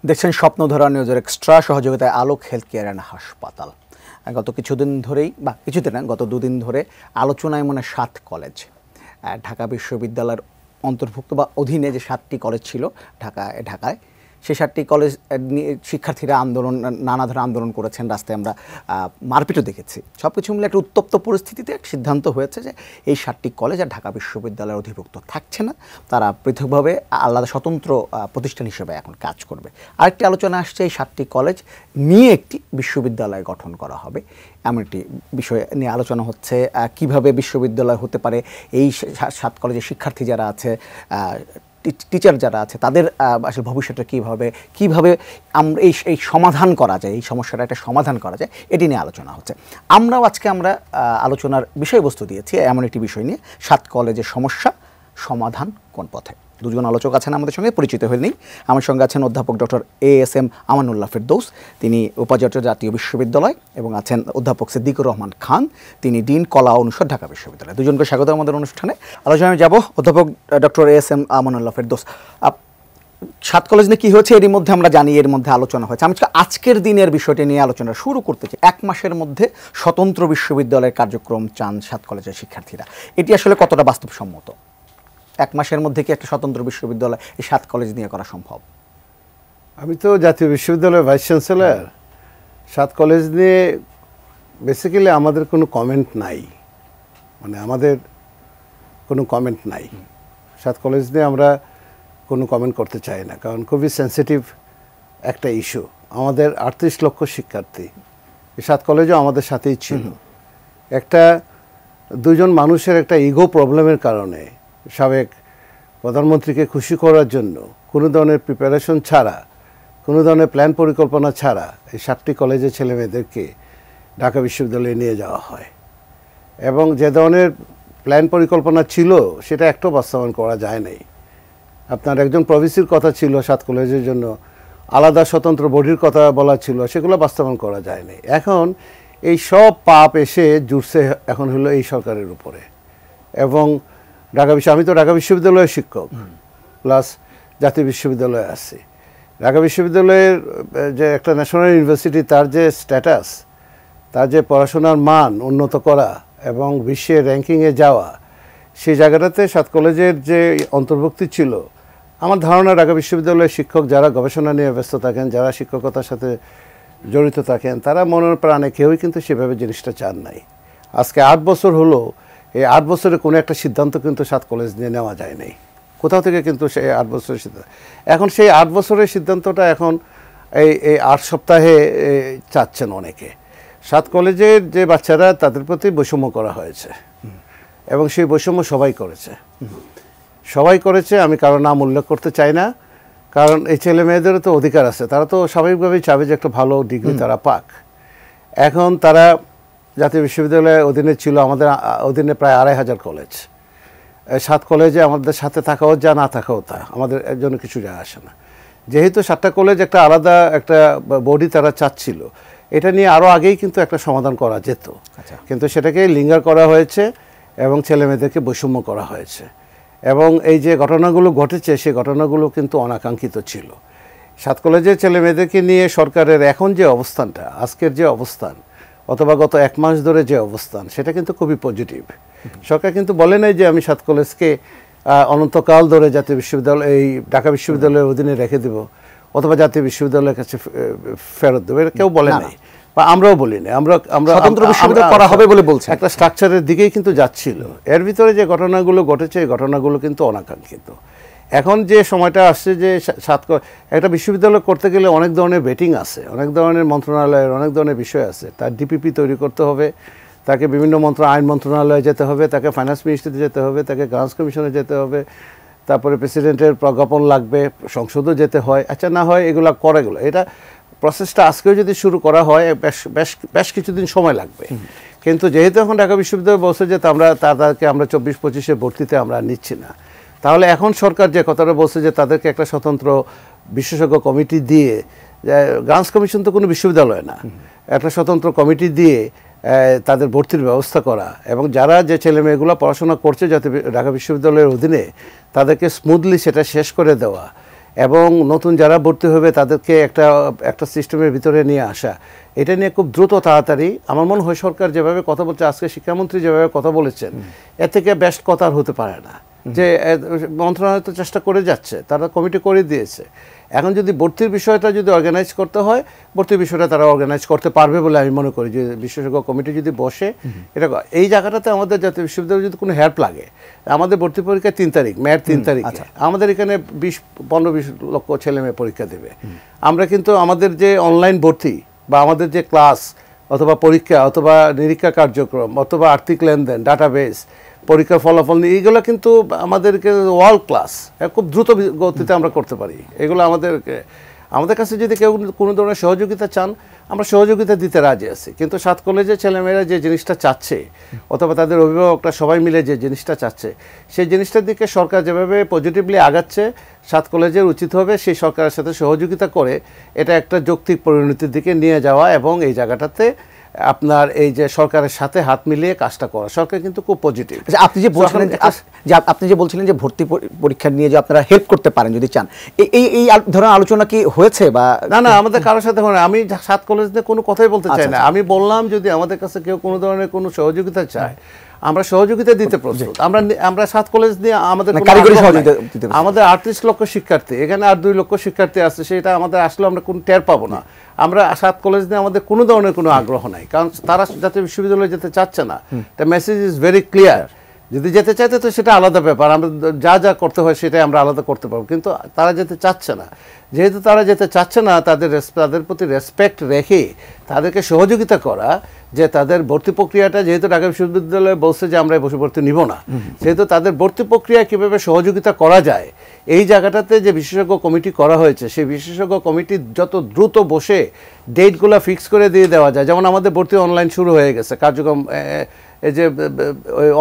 দেখছেন স্বপ্নধারা নিউজের এক্সট্রা সহযোগিতায় আলোক হেলথ কেয়ার অ্যান্ড হাসপাতাল। গত কিছুদিন ধরেই গত দুদিন ধরে আলোচনায় 7 কলেজ, ঢাকা বিশ্ববিদ্যালয়ের অন্তর্ভুক্ত বা অধীনে যে 7টি কলেজ ছিল ঢাকায় সেই 7টি কলেজ শিক্ষার্থীরা নানা ধরনের আন্দোলন করেছেন, রাস্তায় আমরা মারপিটও দেখেছি। সব কিছু মিলে একটা উত্তপ্ত পরিস্থিতিতে সিদ্ধান্ত হয়েছে যে এই 7টি কলেজ আর ঢাকা বিশ্ববিদ্যালয়ের অধিভুক্ত থাকছে না, তারা পৃথকভাবে আলাদা স্বতন্ত্র প্রতিষ্ঠান হিসেবে এখন কাজ করবে। আরেকটি আলোচনা আসছে এই 7টি কলেজ নিয়ে একটি বিশ্ববিদ্যালয় গঠন করা হবে, এমন একটি বিষয় নিয়ে আলোচনা হচ্ছে। কিভাবে বিশ্ববিদ্যালয় হতে পারে, এই 7 কলেজের শিক্ষার্থী যারা আছে, টিচার যারা আছে, তাদের আসলে ভবিষ্যৎটা কীভাবে আমরা এই সমাধান করা যায়, এই সমস্যাটা একটা সমাধান করা যায়, এটি নিয়ে আলোচনা হচ্ছে। আমরা আলোচনার বিষয়বস্তু দিয়েছি এমন একটি বিষয় নিয়ে, 7 কলেজের সমস্যা সমাধান কোন পথে। দুজন আলোচক আছেন আমাদের সঙ্গে, পরিচিত হয়ে নেই। আমার সঙ্গে আছেন অধ্যাপক ডক্টর ASM আমানুল্লাহ ফেরদৌস, তিনি উপাচার্য জাতীয় বিশ্ববিদ্যালয়, এবং আছেন অধ্যাপক সিদ্দিকুর রহমান খান, তিনি ডিন কলা অনুষদ ঢাকা বিশ্ববিদ্যালয়। দুজনকে স্বাগত আমাদের অনুষ্ঠানে। আলোচনায় যাব অধ্যাপক doctor ASM Amanullah Ferdous. 7 college নিয়ে কী হয়েছে এরই মধ্যে আমরা জানি, এর মধ্যে আলোচনা হয়েছে। আমি আজকের দিনের বিষয়টি নিয়ে আলোচনা শুরু করতে চাই। 1 মাসের মধ্যে স্বতন্ত্র বিশ্ববিদ্যালয়ের কার্যক্রম চান 7 কলেজের শিক্ষার্থীরা, এটি আসলে কতটা বাস্তবসম্মত? 1 মাসের মধ্যে কি একটা স্বতন্ত্র বিশ্ববিদ্যালয় এই 7 কলেজ নিয়ে করা সম্ভব? আমি তো জাতীয় বিশ্ববিদ্যালয়ের ভাইস চ্যান্সেলর। 7 কলেজ নিয়ে বেসিক্যালি আমাদের কোনো কমেন্ট নাই, আমাদের কোনো কমেন্ট নাই। 7 কলেজ নিয়ে আমরা কোনো কমেন্ট করতে চাই না, কারণ খুবই সেন্সিটিভ একটা ইস্যু। আমাদের 38 লক্ষ শিক্ষার্থী, এই 7 কলেজও আমাদের সাথেই ছিল। একটা দুজন মানুষের একটা ইগো প্রবলেমের কারণে সাবেক প্রধানমন্ত্রীকে খুশি করার জন্য কোনো ধরনের প্রিপারেশন ছাড়া, কোনো ধরনের প্ল্যান পরিকল্পনা ছাড়া এই 7টি কলেজের ছেলেমেয়েদেরকে ঢাকা বিশ্ববিদ্যালয়ে নিয়ে যাওয়া হয়, এবং যে ধরনের প্ল্যান পরিকল্পনা ছিল সেটা একটাও বাস্তবায়ন করা যায় নাই। আপনার একজন প্রভিসির কথা ছিল 7 কলেজের জন্য, আলাদা স্বতন্ত্র বডির কথা বলা ছিল, সেগুলো বাস্তবায়ন করা যায়নি। এখন এই সব পাপ এসে জুড়ছে এখন হলো এই সরকারের উপরে। এবং আমি তো ঢাকা বিশ্ববিদ্যালয়ের শিক্ষক প্লাস জাতীয় বিশ্ববিদ্যালয়ে আছি। ঢাকা বিশ্ববিদ্যালয়ের যে একটা ন্যাশনাল ইউনিভার্সিটি, তার যে স্ট্যাটাস, তার যে পড়াশোনার মান উন্নত করা এবং বিশ্বের র্যাঙ্কিংয়ে যাওয়া, সেই জায়গাটাতে 7 কলেজের যে অন্তর্ভুক্তি ছিল, আমার ধারণা ঢাকা বিশ্ববিদ্যালয়ের শিক্ষক যারা গবেষণা নিয়ে ব্যস্ত থাকেন, যারা শিক্ষকতার সাথে জড়িত থাকেন, তারা মনের প্রাণে কেউই কিন্তু সেভাবে জিনিসটা চান নাই। আজকে 8 বছর হলো, এই 8 বছরে কোনো একটা সিদ্ধান্ত কিন্তু 7 কলেজ নিয়ে নেওয়া যায় নাই কোথাও থেকে, কিন্তু সেই 8 বছরের সিদ্ধান্ত, এখন সেই 8 বছরের সিদ্ধান্তটা এখন এই 8 সপ্তাহে চাচ্ছেন অনেকে। 7 কলেজের যে বাচ্চারা, তাদের প্রতি বৈষম্য করা হয়েছে, এবং সেই বৈষম্য সবাই করেছে। আমি কারো নাম উল্লেখ করতে চাই না, কারণ এই ছেলে মেয়েদেরও তো অধিকার আছে, তারা তো স্বাভাবিকভাবেই চাবে যে একটা ভালো ডিগ্রি তারা পাক। এখন তারা জাতীয় বিশ্ববিদ্যালয়ের অধীনে ছিল, আমাদের অধীনে প্রায় 2500 কলেজ। 7 কলেজে আমাদের সাথে থাকাও যা, না থাকাও তা, আমাদের জন্য কিছু যায় আসে না। যেহেতু 7টা কলেজ একটা আলাদা একটা বডি তারা চাচ্ছিল, এটা নিয়ে আরও আগেই কিন্তু একটা সমাধান করা যেত, কিন্তু সেটাকে লিঙ্গার করা হয়েছে এবং ছেলেমেয়েদেরকে বৈষম্য করা হয়েছে। এবং এই যে ঘটনাগুলো ঘটেছে, সেই ঘটনাগুলো কিন্তু অনাকাঙ্ক্ষিত ছিল। 7 কলেজের ছেলেমেয়েদেরকে নিয়ে সরকারের এখন যে অবস্থানটা, আজকের যে অবস্থান, অথবা গত 1 মাস ধরে যে অবস্থান, সেটা কিন্তু খুবই পজিটিভ। সরকার কিন্তু বলে নাই যে আমি 7 কলেজকে অনন্তকাল ধরে জাতীয় বিশ্ববিদ্যালয়, এই ঢাকা বিশ্ববিদ্যালয়ের অধীনে রেখে দেব, অথবা জাতীয় বিশ্ববিদ্যালয়ের কাছে ফেরত দেবো, এটা কেউ বলে নাই, বা আমরাও বলি না। আমরা স্বতন্ত্র বিশ্ববিদ্যালয় করা হবে বলে বলছি, একটা স্ট্রাকচারের দিকেই কিন্তু যাচ্ছিল। এর ভিতরে যে ঘটনাগুলো ঘটেছে, এই ঘটনাগুলো কিন্তু অনাকাঙ্ক্ষিত। এখন যে সময়টা আসছে যে একটা বিশ্ববিদ্যালয় করতে গেলে অনেক ধরনের বেটিং আছে, অনেক ধরনের মন্ত্রণালয়ের অনেক ধরনের বিষয় আছে। তার ডিপিপি তৈরি করতে হবে, তাকে বিভিন্ন আইন মন্ত্রণালয়ে যেতে হবে, তাকে ফাইন্যান্স মিনিস্ট্রিতে যেতে হবে, তাকে গ্রান্টস কমিশনে যেতে হবে, তারপরে প্রেসিডেন্টের প্রজ্ঞাপন লাগবে, সংসদও যেতে হয়। আচ্ছা, না হয় এগুলো এটা প্রসেসটা আজকেও যদি শুরু করা হয় বেশ কিছুদিন সময় লাগবে। কিন্তু যেহেতু এখন ঢাকা বিশ্ববিদ্যালয় বলছে যে তাদেরকে আমরা 24-25 ভর্তিতে আমরা নিচ্ছি না, তাহলে এখন সরকার যে কথাটা বলছে যে তাদেরকে একটা স্বতন্ত্র বিশেষজ্ঞ কমিটি দিয়ে, গ্রান্টস কমিশন তো কোনো বিশ্ববিদ্যালয় না, একটা স্বতন্ত্র কমিটি দিয়ে তাদের ভর্তির ব্যবস্থা করা, এবং যারা যে ছেলে মেয়েগুলো পড়াশোনা করছে যাতে ঢাকা বিশ্ববিদ্যালয়ের অধীনে, তাদেরকে স্মুথলি সেটা শেষ করে দেওয়া, এবং নতুন যারা ভর্তি হবে তাদেরকে একটা সিস্টেমের ভিতরে নিয়ে আসা, এটা নিয়ে খুব দ্রুত তাড়াতাড়ি আমার মনে হয় সরকার যেভাবে কথা বলছে, আজকে শিক্ষামন্ত্রী যেভাবে কথা বলেছেন, এর থেকে বেস্ট কথা আর হতে পারে না। যে মন্ত্রণালয় তো চেষ্টা করে যাচ্ছে, তারা কমিটি করে দিয়েছে। এখন যদি ভর্তির বিষয়টা যদি অর্গানাইজ করতে হয়, ভর্তির বিষয়টা তারা অর্গানাইজ করতে পারবে বলে আমি মনে করি। যে বিশেষজ্ঞ কমিটি যদি বসে, এটা এই জায়গাটাতে আমাদের জাতীয় বিশ্ববিদ্যালয়ে যদি কোনো হেল্প লাগে, আমাদের ভর্তি পরীক্ষা 3 তারিখ, মের 3 তারিখে আমাদের এখানে 15-20 লক্ষ ছেলে মেয়ে পরীক্ষা দেবে। আমরা কিন্তু আমাদের যে অনলাইন ভর্তি বা আমাদের যে ক্লাস অথবা পরীক্ষা অথবা নিরীক্ষা কার্যক্রম অথবা আর্থিক লেনদেন, ডাটাবেস, পরীক্ষার ফলাফল নিয়ে, এইগুলো কিন্তু আমাদেরকে ওয়ার্ল্ড ক্লাস, খুব দ্রুত গতিতে আমরা করতে পারি। এগুলো আমাদের কাছে যদি কেউ কোনো ধরনের সহযোগিতা চান, আমরা সহযোগিতা দিতে রাজি আছি। কিন্তু 7 কলেজের ছেলেমেয়েরা যে জিনিসটা চাচ্ছে অথবা তাদের অভিভাবকরা সবাই মিলে যে জিনিসটা চাচ্ছে, সেই জিনিসটার দিকে সরকার যেভাবে পজিটিভলি আগাচ্ছে, 7 কলেজের উচিত হবে সেই সরকারের সাথে সহযোগিতা করে এটা একটা যৌক্তিক পরিণতির দিকে নিয়ে যাওয়া এবং এই জায়গাটাতে আপনার এই যে সরকারের সাথে হাত মিলিয়ে কাজটা করা। সরকার কিন্তু খুব পজিটিভ। আপনি যে বলছিলেন যে ভর্তি পরীক্ষা নিয়ে যে আপনারা হেল্প করতে পারেন যদি চান, এই ধরনের আলোচনা কি হয়েছে? বা না, আমাদের কারোর সাথে হয় না। আমি 7 কলেজ নিয়ে কোনো কথাই বলতে চাই না। আমি বললাম যদি আমাদের কাছে কেউ কোনো ধরনের কোনো সহযোগিতা চায়, আমরা সহযোগিতা দিতে প্রস্তুত। আমরা 7 কলেজ নিয়ে আমাদের 38 লক্ষ শিক্ষার্থী, এখানে আর 2 লক্ষ শিক্ষার্থী আছে, সেটা আমাদের আসলে আমরা কোনো টের পাবো না। আমরা 7 কলেজ নিয়ে আমাদের কোনো ধরনের কোনো আগ্রহ নাই, কারণ তারা জাতীয় বিশ্ববিদ্যালয়ে যেতে চাচ্ছে না। The message is very clear. যদি যেতে চাইতে তো সেটা আলাদা ব্যাপার, আমরা যা করতে হয় সেটাই আমরা আলাদা করতে পারবো, কিন্তু তারা যেতে চাচ্ছে না। যেহেতু তারা যেতে চাচ্ছে না, তাদের প্রতি রেসপেক্ট রেখে তাদেরকে সহযোগিতা করা, যে তাদের ভর্তি প্রক্রিয়াটা, যেহেতু ঢাকা বিশ্ববিদ্যালয় বলছে যে আমরা বসে ভর্তি নিব না, সেহেতু তাদের ভর্তি প্রক্রিয়া কীভাবে সহযোগিতা করা যায়, এই জায়গাটাতে যে বিশেষজ্ঞ কমিটি করা হয়েছে, সেই বিশেষজ্ঞ কমিটি যত দ্রুত বসে ডেটগুলো ফিক্স করে দিয়ে দেওয়া যায়। যেমন আমাদের ভর্তি অনলাইন শুরু হয়ে গেছে, কার্যক্রম এই যে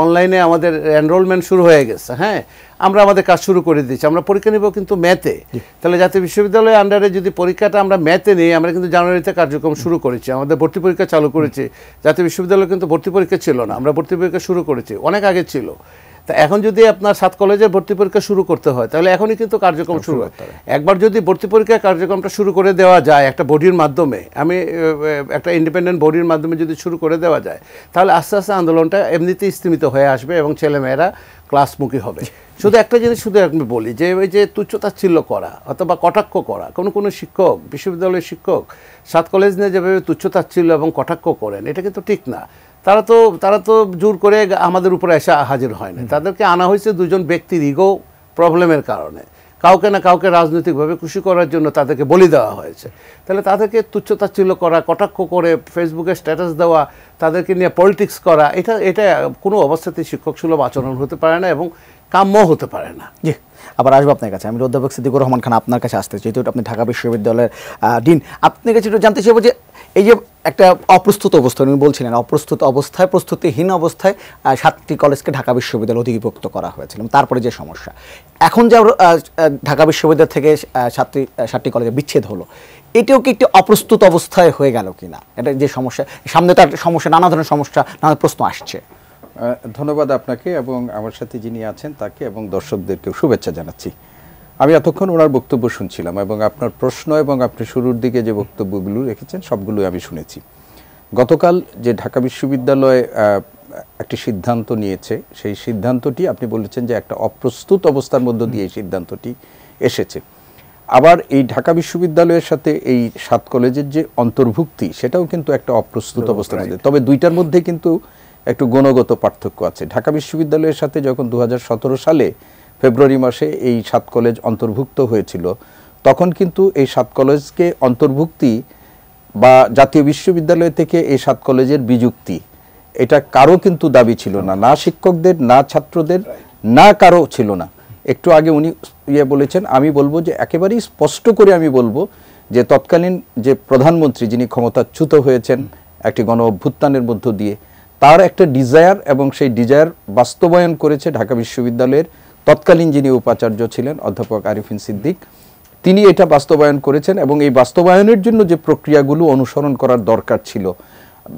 অনলাইনে আমাদের এনরোলমেন্ট শুরু হয়ে গেছে। হ্যাঁ, আমরা আমাদের কাজ শুরু করে দিচ্ছি। আমরা পরীক্ষা নিব কিন্তু মেতে। তাহলে জাতীয় বিশ্ববিদ্যালয়ের আন্ডারে যদি পরীক্ষাটা আমরা মেতে নিই, আমরা কিন্তু জানুয়ারিতে কার্যক্রম শুরু করেছি, আমাদের ভর্তি পরীক্ষা চালু করেছি। জাতীয় বিশ্ববিদ্যালয়ে কিন্তু ভর্তি পরীক্ষা ছিল না, আমরা ভর্তি পরীক্ষা শুরু করেছি, অনেক আগে ছিল। তা এখন যদি আপনার 7 কলেজের ভর্তি পরীক্ষা শুরু করতে হয়, তাহলে এখনই কিন্তু কার্যক্রম শুরু করতে হবে। একবার যদি ভর্তি পরীক্ষা কার্যক্রমটা শুরু করে দেওয়া যায় একটা বডির মাধ্যমে, একটা ইন্ডিপেন্ডেন্ট বডির মাধ্যমে যদি শুরু করে দেওয়া যায়, তাহলে আস্তে আস্তে আন্দোলনটা এমনিতেই স্তীমিত হয়ে আসবে এবং ছেলেমেয়েরা ক্লাসমুখী হবে। শুধু একটা জিনিস আমি বলি, যে ওই যে তুচ্ছতাচ্ছিল্য করা অথবা কটাক্ষ করা, কোনো শিক্ষক, বিশ্ববিদ্যালয়ের শিক্ষক 7 কলেজ নিয়ে যেভাবে তুচ্ছতাচ্ছিল্য এবং কটাক্ষ করেন, এটা কিন্তু ঠিক না। তারা তো জোর করে আমাদের উপরে এসে হাজির হয় না। তাদেরকে আনা হয়েছে 2জন ব্যক্তির ইগো প্রবলেমের কারণে, কাউকে না কাউকে রাজনৈতিকভাবে খুশি করার জন্য তাদেরকে বলি দেওয়া হয়েছে। তাহলে তাদেরকে তুচ্ছতাচ্ছিল্য করা, কটাক্ষ করে ফেসবুকে স্ট্যাটাস দেওয়া, তাদেরকে নিয়ে পলিটিক্স করা, এটা কোনো অবস্থাতেই শিক্ষক সুলভ আচরণ হতে পারে না এবং কাম্য হতে পারে না। জি, আবার আসবো আপনার কাছে। আমি অধ্যাপক সিদ্দিকুর রহমান খান আপনার কাছে আসতে, যেহেতু আপনি ঢাকা বিশ্ববিদ্যালয়ের ডিন, আপনার কাছে একটু জানতে চাইবো যে এই যে একটা অপ্রস্তুত অবস্থা উনি বলছিলেন, অপ্রস্তুত অবস্থায়, প্রস্তুতিহীন অবস্থায় 7টি কলেজকে ঢাকা বিশ্ববিদ্যালয় অধিভুক্ত করা হয়েছিল। তারপরে যে সমস্যা, এখন যা ঢাকা বিশ্ববিদ্যালয় থেকে 7টি কলেজে বিচ্ছেদ হলো, এটাও কি একটি অপ্রস্তুত অবস্থায় হয়ে গেল কিনা? এটা যে সমস্যা, সামনে তার সমস্যা, নানা ধরনের সমস্যা, নানা প্রশ্ন আসছে। ধন্যবাদ আপনাকে এবং আমার সাথে যিনি আছেন তাকে এবং দর্শকদেরকেও শুভেচ্ছা জানাচ্ছি। আমি এতক্ষণ ওনার বক্তব্য শুনছিলাম এবং আপনার প্রশ্ন এবং আপনি শুরুর দিকে যে বক্তব্যগুলো রেখেছেন সবগুলোই আমি শুনেছি। গতকাল যে ঢাকা বিশ্ববিদ্যালয় একটি সিদ্ধান্ত নিয়েছে, সেই সিদ্ধান্তটি আপনি বলেছেন যে একটা অপ্রস্তুত অবস্থার মধ্য দিয়ে এই সিদ্ধান্তটি এসেছে। আবার এই ঢাকা বিশ্ববিদ্যালয়ের সাথে এই 7 কলেজের যে অন্তর্ভুক্তি, সেটাও কিন্তু একটা অপ্রস্তুত অবস্থার মধ্যে। তবে দুইটার মধ্যে কিন্তু একটু গুণগত পার্থক্য আছে। ঢাকা বিশ্ববিদ্যালয়ের সাথে যখন 2017 সালে ফেব্রুয়ারি মাসে এই 7 কলেজ অন্তর্ভুক্ত হয়েছিল, তখন কিন্তু এই 7 কলেজকে অন্তর্ভুক্তি বা জাতীয় বিশ্ববিদ্যালয় থেকে এই 7 কলেজের বিযুক্তি, এটা কারো কিন্তু দাবি ছিল না, না শিক্ষকদের, না ছাত্রদের, না কারো ছিল না। একটু আগে উনি বলেছেন, আমি বলবো যে একেবারেই স্পষ্ট করে আমি বলবো যে তৎকালীন যে প্রধানমন্ত্রী, যিনি ক্ষমতাচ্যুত হয়েছেন একটি গণ অভ্যুত্থানের মধ্য দিয়ে, তার একটা ডিজায়ার এবং সেই ডিজায়ার বাস্তবায়ন করেছে ঢাকা বিশ্ববিদ্যালয়ের তৎকালীন যিনি উপাচার্য ছিলেন অধ্যাপক আরিফিন সিদ্দিক, তিনি এটা বাস্তবায়ন করেছেন এবং এই বাস্তবায়নের জন্য যে প্রক্রিয়াগুলো অনুসরণ করার দরকার ছিল,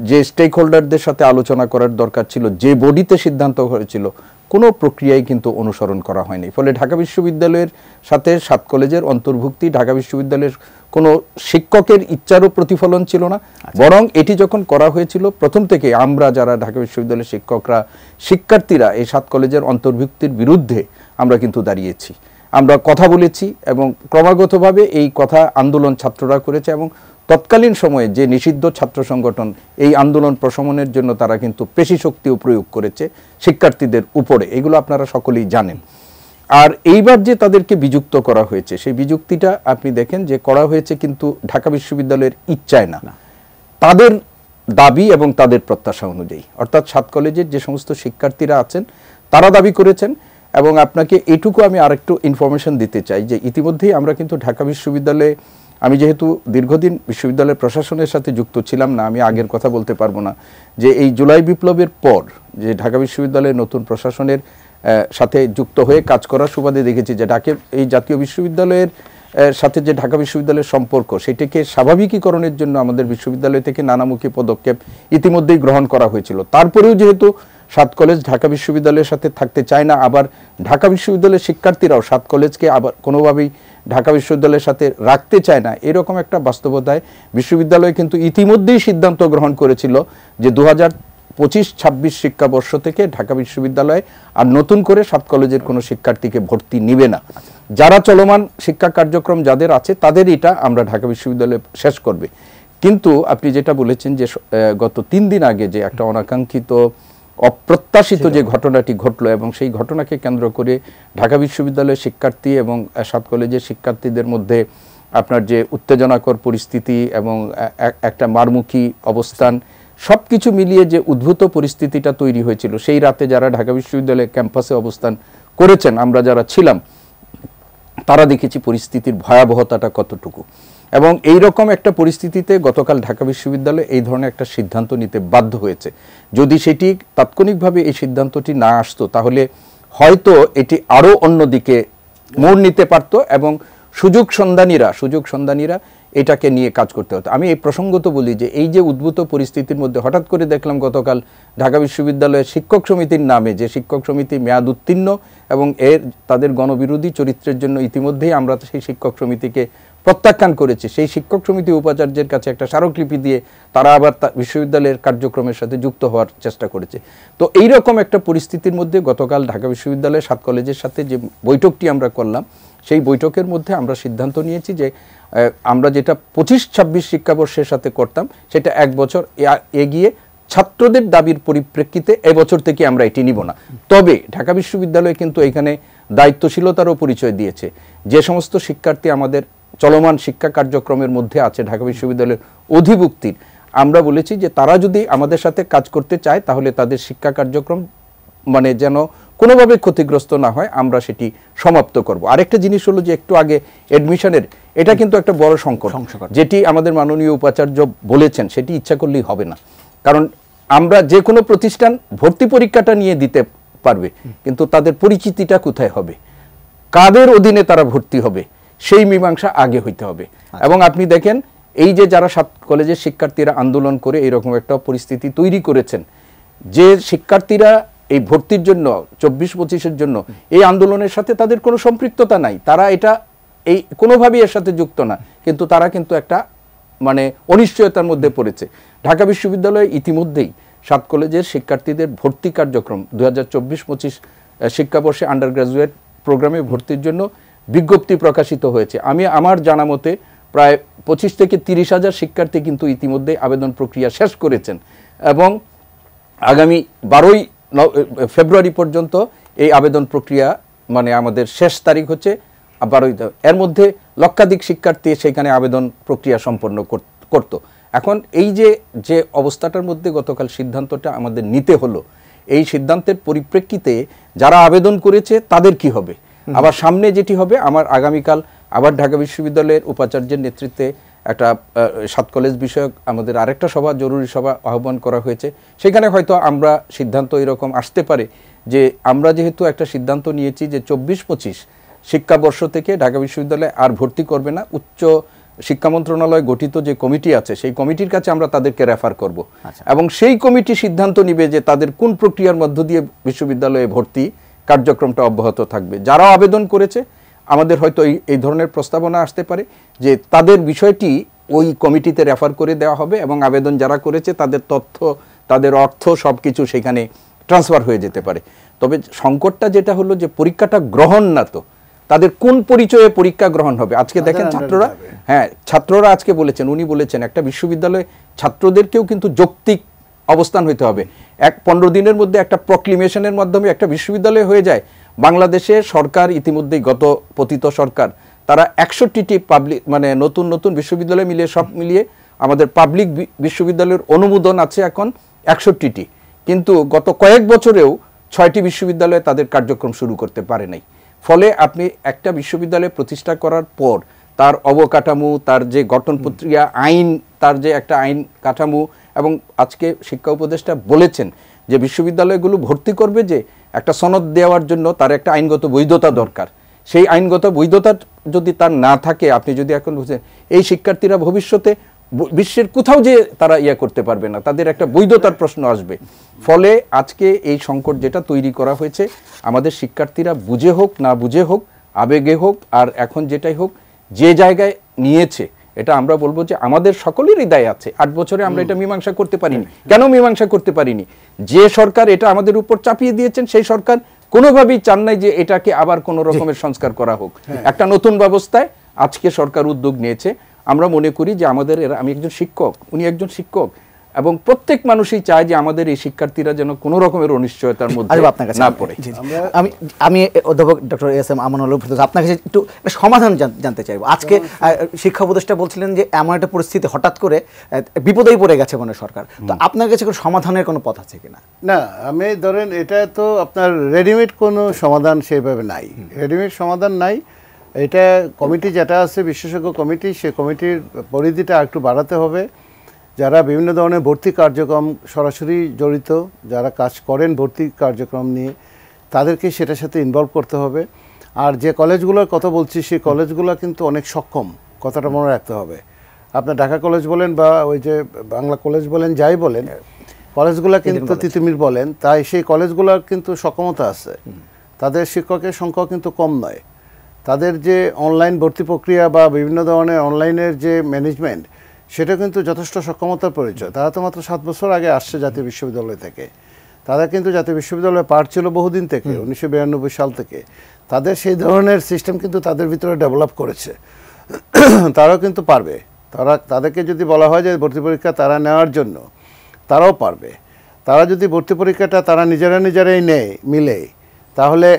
যে স্টেক হোল্ডারদের সাথে আলোচনা করার দরকার ছিল, যে বডিতে সিদ্ধান্ত হয়েছিল, কোনো প্রক্রিয়াই কিন্তু অনুসরণ করা হয়নি। ফলে ঢাকা বিশ্ববিদ্যালয়ের সাথে 7 কলেজের অন্তর্ভুক্তি ঢাকা বিশ্ববিদ্যালয়ের কোনো শিক্ষকের ইচ্ছারও প্রতিফলন ছিল না। বরং এটি যখন করা হয়েছিল, প্রথম থেকে আমরা যারা ঢাকা বিশ্ববিদ্যালয়ের শিক্ষকরা, শিক্ষার্থীরা এই 7 কলেজের অন্তর্ভুক্তির বিরুদ্ধে আমরা কিন্তু দাঁড়িয়েছি, আমরা কথা বলেছি এবং ক্রমাগতভাবে এই কথা আন্দোলন ছাত্ররা করেছে। এবং তৎকালীন সময়ে যে নিষিদ্ধ ছাত্র সংগঠন এই আন্দোলন প্রশমনের জন্য তারা কিন্তু পেশি শক্তিও প্রয়োগ করেছে শিক্ষার্থীদের উপরে, এগুলো আপনারা সকলেই জানেন। আর এইবার যে তাদেরকে বিযুক্ত করা হয়েছে, সেই বিযুক্তিটা আপনি দেখেন যে করা হয়েছে কিন্তু ঢাকা বিশ্ববিদ্যালয়ের ইচ্ছায় না, তাদের দাবি এবং তাদের প্রত্যাশা অনুযায়ী। অর্থাৎ 7 কলেজের যে সমস্ত শিক্ষার্থীরা আছেন তারা দাবি করেছেন। এবং আপনাকে এইটুকু আমি আরেকটু ইনফরমেশন দিতে চাই যে ইতিমধ্যেই আমরা কিন্তু ঢাকা বিশ্ববিদ্যালয়ে, আমি যেহেতু দীর্ঘদিন বিশ্ববিদ্যালয়ের প্রশাসনের সাথে যুক্ত ছিলাম না, আমি আগের কথা বলতে পারবো না, যে এই জুলাই বিপ্লবের পর যে ঢাকা বিশ্ববিদ্যালয়ের নতুন প্রশাসনের সাথে যুক্ত হয়ে কাজ করার সুবাদে দেখেছি যে এই জাতীয় বিশ্ববিদ্যালয়ের সাথে যে ঢাকা বিশ্ববিদ্যালয়ের সম্পর্ক, সেটাকে স্বাভাবিকীকরণের জন্য আমাদের বিশ্ববিদ্যালয় থেকে নানামুখী পদক্ষেপ ইতিমধ্যেই গ্রহণ করা হয়েছিল। তারপরেও যেহেতু 7 কলেজ ঢাকা বিশ্ববিদ্যালয়ের সাথে থাকতে চায় না, আবার ঢাকা বিশ্ববিদ্যালয়ের শিক্ষার্থীরাও 7 কলেজকে আবার কোনোভাবেই ঢাকা বিশ্ববিদ্যালয়ের সাথে রাখতে চায় না, এরকম একটা বাস্তবতায় বিশ্ববিদ্যালয় কিন্তু ইতিমধ্যেই সিদ্ধান্ত গ্রহণ করেছিল যে 2025-26 শিক্ষাবর্ষ থেকে ঢাকা বিশ্ববিদ্যালয় আর নতুন করে 7 কলেজের কোনো শিক্ষার্থীকে ভর্তি নিবে না। যারা চলমান শিক্ষা কার্যক্রম যাদের আছে তাদের এটা আমরা ঢাকা বিশ্ববিদ্যালয়ে শেষ করবে। কিন্তু আপনি যেটা বলেছেন যে গত 3 দিন আগে যে একটা অনাকাঙ্ক্ষিত অপ্রত্যাশিত যে ঘটনাটি ঘটলো, এবং সেই ঘটনাকে কেন্দ্র করে ঢাকা বিশ্ববিদ্যালয়ের শিক্ষার্থী এবং 7 কলেজের শিক্ষার্থীদের মধ্যে আপনার যে উত্তেজনাকর পরিস্থিতি এবং একটা মারমুখী অবস্থান, সব কিছু মিলিয়ে যে উদ্ভূত পরিস্থিতিটা তৈরি হয়েছিল, সেই রাতে যারা ঢাকা বিশ্ববিদ্যালয়ের ক্যাম্পাসে অবস্থান করেছেন, আমরা যারা ছিলাম, তারা দেখেছি পরিস্থিতির ভয়াবহতাটা কতটুকু। এবং এই রকম একটা পরিস্থিতিতে গতকাল ঢাকা বিশ্ববিদ্যালয় এই ধরনের একটা সিদ্ধান্ত নিতে বাধ্য হয়েছে। যদি সেটি তাৎক্ষণিকভাবে এই সিদ্ধান্তটি না আসতো তাহলে হয়তো এটি আরও অন্যদিকে মোড় নিতে পারত এবং সুযোগ সন্ধানীরা এটাকে নিয়ে কাজ করতে হতো। আমি এই প্রসঙ্গত বলি যে এই যে উদ্ভূত পরিস্থিতির মধ্যে হঠাৎ করে দেখলাম গতকাল ঢাকা বিশ্ববিদ্যালয়ের শিক্ষক সমিতির নামে, যে শিক্ষক সমিতি মেয়াদ উত্তীর্ণ এবং তাদের গণবিরোধী চরিত্রের জন্য ইতিমধ্যেই আমরা সেই শিক্ষক সমিতিকে প্রত্যাখ্যান করেছি, সেই শিক্ষক সমিতি উপাচার্যের কাছে একটা স্মারকলিপি দিয়ে তারা আবার বিশ্ববিদ্যালয়ের কার্যক্রমের সাথে যুক্ত হওয়ার চেষ্টা করেছে। তো এইরকম একটা পরিস্থিতির মধ্যে গতকাল ঢাকা বিশ্ববিদ্যালয়ের 7 কলেজের সাথে যে বৈঠকটি আমরা করলাম, সেই বৈঠকের মধ্যে আমরা সিদ্ধান্ত নিয়েছি যে আমরা যেটা 25-26 শিক্ষাবর্ষের সাথে করতাম সেটা 1 বছর এগিয়ে ছাত্রদের দাবির পরিপ্রেক্ষিতে এবছর থেকে আমরা এটি নিব না। তবে ঢাকা বিশ্ববিদ্যালয় কিন্তু এখানে দায়িত্বশীলতারও পরিচয় দিয়েছে। যে সমস্ত শিক্ষার্থী আমাদের চলমান শিক্ষা কার্যক্রমের মধ্যে আছে ঢাকা বিশ্ববিদ্যালয়ের অধিভুক্তির, আমরা বলেছি যে তারা যদি আমাদের সাথে কাজ করতে চায় তাহলে তাদের শিক্ষা কার্যক্রম মানে যেন কোনোভাবে ক্ষতিগ্রস্ত না হয়, আমরা সেটি সমাপ্ত করব। আরেকটা জিনিস হলো যে একটু আগে অ্যাডমিশনের, এটা কিন্তু একটা বড় সংকট, যেটি আমাদের মাননীয় উপাচার্য বলেছেন, সেটি ইচ্ছা করলেই হবে না। কারণ আমরা যে কোনো প্রতিষ্ঠান ভর্তি পরীক্ষাটা নিয়ে দিতে পারবে, কিন্তু তাদের পরিচিতিটা কোথায় হবে, কাদের অধীনে তারা ভর্তি হবে, সেই মীমাংসা আগে হইতে হবে। এবং আপনি দেখেন এই যে যারা 7 কলেজের শিক্ষার্থীরা আন্দোলন করে এরকম একটা পরিস্থিতি তৈরি করেছেন, যে শিক্ষার্থীরা এই ভর্তির জন্য 24-25-এর জন্য এই আন্দোলনের সাথে তাদের কোনো সম্পৃক্ততা নাই, তারা এটা এই কোনোভাবেই এর সাথে যুক্ত না, কিন্তু তারা কিন্তু একটা মানে অনিশ্চয়তার মধ্যে পড়েছে। ঢাকা বিশ্ববিদ্যালয় ইতিমধ্যেই 7 কলেজের শিক্ষার্থীদের ভর্তি কার্যক্রম 2024-25 শিক্ষাবর্ষে আন্ডার গ্রাজুয়েট প্রোগ্রামে ভর্তির জন্য বিজ্ঞপ্তি প্রকাশিত হয়েছে। আমি আমার জানা মতে প্রায় 25 থেকে 30 হাজার শিক্ষার্থী কিন্তু ইতিমধ্যে আবেদন প্রক্রিয়া শেষ করেছেন এবং আগামী 12 ফেব্রুয়ারি পর্যন্ত এই আবেদন প্রক্রিয়া মানে আমাদের শেষ তারিখ হচ্ছে 12। এর মধ্যে লক্ষাধিক শিক্ষার্থী সেখানে আবেদন প্রক্রিয়া সম্পন্ন করত। এখন এই যে অবস্থাটার মধ্যে গতকাল সিদ্ধান্তটা আমাদের নিতে হলো, এই সিদ্ধান্তের পরিপ্রেক্ষিতে যারা আবেদন করেছে তাদের কি হবে, আবার সামনে যেটি হবে, আমার আগামীকাল আবার ঢাকা বিশ্ববিদ্যালয়ের উপাচার্যের নেতৃত্বে একটা 7 কলেজ বিষয়ক আমাদের আরেকটা সভা, জরুরি সভা আহ্বান করা হয়েছে। সেখানে হয়তো আমরা সিদ্ধান্ত এরকম আসতে পারে যে আমরা যেহেতু একটা সিদ্ধান্ত নিয়েছি যে 24-25 শিক্ষাবর্ষ থেকে ঢাকা বিশ্ববিদ্যালয়ে আর ভর্তি করবে না, উচ্চ শিক্ষা মন্ত্রণালয় গঠিত যে কমিটি আছে সেই কমিটির কাছে আমরা তাদেরকে রেফার করব আচ্ছা। এবং সেই কমিটি সিদ্ধান্ত নিবে যে তাদের কোন প্রক্রিয়ার মধ্য দিয়ে বিশ্ববিদ্যালয়ে ভর্তি কার্যক্রমটা অব্যাহত থাকবে। যারা আবেদন করেছে আমাদের হয়তো এই ধরনের প্রস্তাবনা আসতে পারে যে তাদের বিষয়টি ওই কমিটিতে রেফার করে দেওয়া হবে এবং আবেদন যারা করেছে তাদের তথ্য, তাদের অর্থ সব কিছু সেখানে ট্রান্সফার হয়ে যেতে পারে। তবে সংকটটা যেটা হলো যে পরীক্ষাটা গ্রহণ না, তো তাদের কোন পরিচয়ে পরীক্ষা গ্রহণ হবে। আজকে দেখেন ছাত্ররা, হ্যাঁ ছাত্ররা আজকে বলেছেন, উনি বলেছেন একটা বিশ্ববিদ্যালয়ে ছাত্রদেরকেও কিন্তু যৌক্তিক অবস্থান হইতে হবে। 15 দিনের মধ্যে একটা প্রক্লিমেশনের মাধ্যমে একটা বিশ্ববিদ্যালয় হয়ে যায়। বাংলাদেশে সরকার ইতিমধ্যেই, গত পতিত সরকার, তারা 61টি পাবলিক মানে নতুন নতুন বিশ্ববিদ্যালয় মিলিয়ে সব মিলিয়ে আমাদের পাবলিক বিশ্ববিদ্যালয়ের অনুমোদন আছে এখন 61টি, কিন্তু গত কয়েক বছরেও 6টি বিশ্ববিদ্যালয়ে তাদের কার্যক্রম শুরু করতে পারে নাই। ফলে আপনি একটা বিশ্ববিদ্যালয় প্রতিষ্ঠা করার পর তার অবকাঠামো, তার যে গঠন প্রক্রিয়া, আইন, তার যে একটা আইন কাঠামো, এবং আজকে শিক্ষা উপদেষ্টা বলেছেন যে বিশ্ববিদ্যালয়গুলো ভর্তি করবে যে একটা সনদ দেওয়ার জন্য তার একটা আইনগত বৈধতা দরকার। সেই আইনগত বৈধতা যদি তার না থাকে, আপনি যদি এখন বুঝেন এই শিক্ষার্থীরা ভবিষ্যতে বিশ্বের কোথাও যে তারা করতে পারবে না, তাদের একটা বৈধতার প্রশ্ন আসবে। ফলে আজকে এই সংকট যেটা তৈরি করা হয়েছে, আমাদের শিক্ষার্থীরা বুঝে হোক না বুঝে হোক, আবেগে হোক আর এখন যেটাই হোক, যে জায়গায় নিয়েছে এটা আমরা বলবো যে আমাদের সকলেরই দায় আছে। 8 বছরে আমরা এটা মীমাংসা করতে পারিনি। কেন মীমাংসা করতে পারিনি? যে সরকার এটা আমাদের উপর চাপিয়ে দিয়েছেন সেই সরকার কোনোভাবেই চান নাই যে এটাকে আবার কোনো রকমের সংস্কার করা হোক। একটা নতুন ব্যবস্থায় আজকে সরকার উদ্যোগ নিয়েছে। আমরা মনে করি যে আমাদের, আমি একজন শিক্ষক, উনি একজন শিক্ষক, এবং প্রত্যেক মানুষই চায় যে আমাদের এই শিক্ষার্থীরা যেন কোনো রকমের অনিশ্চয়তার মধ্যে না পড়ে। আমি অধ্যাপক ডক্টর এস.এম. আমানুল হক আপনার কাছে একটু সমাধান জানতে চাইবো। আজকে শিক্ষা উপদেষ্টা বলছিলেন যে এমন একটা পরিস্থিতি হঠাৎ করে বিপদেই পড়ে গেছে মানে সরকার, তো আপনার কাছে কোনো সমাধানের কোনো পথ আছে কিনা? না, আমি ধরেন এটা তো আপনার রেডিমেড কোনো সমাধান সেভাবে নাই, রেডিমেড সমাধান নাই। এটা কমিটি যেটা আছে, বিশেষজ্ঞ কমিটি, সে কমিটির পরিধিটা একটু বাড়াতে হবে। যারা বিভিন্ন ধরনের ভর্তি কার্যক্রম সরাসরি জড়িত, যারা কাজ করেন ভর্তি কার্যক্রম নিয়ে, তাদেরকে সেটার সাথে ইনভলভ করতে হবে। আর যে কলেজগুলোর কথা বলছি, সেই কলেজগুলো কিন্তু অনেক সক্ষম, কথাটা মনে রাখতে হবে। আপনার ঢাকা কলেজ বলেন বা ওই যে বাংলা কলেজ বলেন, যাই বলেন, কলেজগুলো কিন্তু তিতুমির বলেন, তাই সেই কলেজগুলোর কিন্তু সক্ষমতা আছে। তাদের শিক্ষকের সংখ্যা কিন্তু কম নয়। তাদের যে অনলাইন ভর্তি প্রক্রিয়া বা বিভিন্ন ধরনের অনলাইনের যে ম্যানেজমেন্ট, সেটা কিন্তু যথেষ্ট সক্ষমতার পরিচয়। তারা তো মাত্র 7 বছর আগে আসছে জাতীয় বিশ্ববিদ্যালয় থেকে। তারা কিন্তু জাতীয় বিশ্ববিদ্যালয়ে পাঠ ছিল বহুদিন থেকে, 1992 সাল থেকে। তাদের সেই ধরনের সিস্টেম কিন্তু তাদের ভিতরে ডেভেলপ করেছে, তারাও কিন্তু পারবে। তাদেরকে যদি বলা হয় যে ভর্তি পরীক্ষা তারা নেওয়ার জন্য, তারাও পারবে। তারা যদি ভর্তি পরীক্ষাটা তারা নিজেরাই নেয় মিলে, তাহলে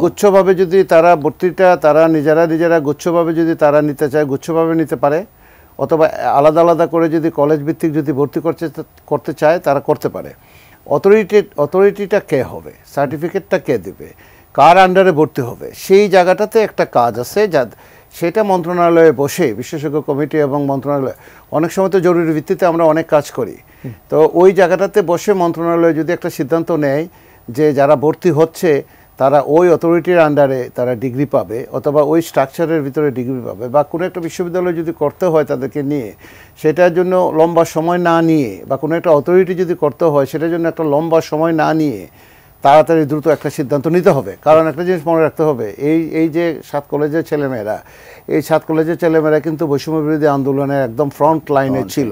গুচ্ছভাবে যদি তারা ভর্তিটা তারা নিজেরা গুচ্ছভাবে যদি তারা নিতে চায়, গুচ্ছভাবে নিতে পারে, অথবা আলাদা আলাদা করে যদি কলেজ ভিত্তিক যদি ভর্তি করতে চায় তারা করতে পারে। অথরিটিটা কে হবে, সার্টিফিকেটটা কে দেবে, কার আন্ডারে ভর্তি হবে, সেই জায়গাটাতে একটা কাজ আছে, যা সেটা মন্ত্রণালয়ে বসে বিশেষজ্ঞ কমিটি এবং মন্ত্রণালয়, অনেক সময় তো জরুরি ভিত্তিতে আমরা অনেক কাজ করি, তো ওই জায়গাটাতে বসে মন্ত্রণালয় যদি একটা সিদ্ধান্ত নেয় যে যারা ভর্তি হচ্ছে তারা ওই অথরিটির আন্ডারে তারা ডিগ্রি পাবে, অথবা ওই স্ট্রাকচারের ভিতরে ডিগ্রি পাবে, বা কোনো একটা বিশ্ববিদ্যালয় যদি করতে হয় তাদেরকে নিয়ে, সেটার জন্য লম্বা সময় না নিয়ে, বা কোনো একটা অথরিটি যদি করতে হয় সেটার জন্য একটা লম্বা সময় না নিয়ে তাড়াতাড়ি দ্রুত একটা সিদ্ধান্ত নিতে হবে। কারণ একটা জিনিস মনে রাখতে হবে, এই যে 7 কলেজের ছেলেমেয়েরা, এই 7 কলেজের ছেলেমেয়েরা কিন্তু বৈষম্য বিরোধী আন্দোলনের একদম ফ্রন্ট লাইনে ছিল,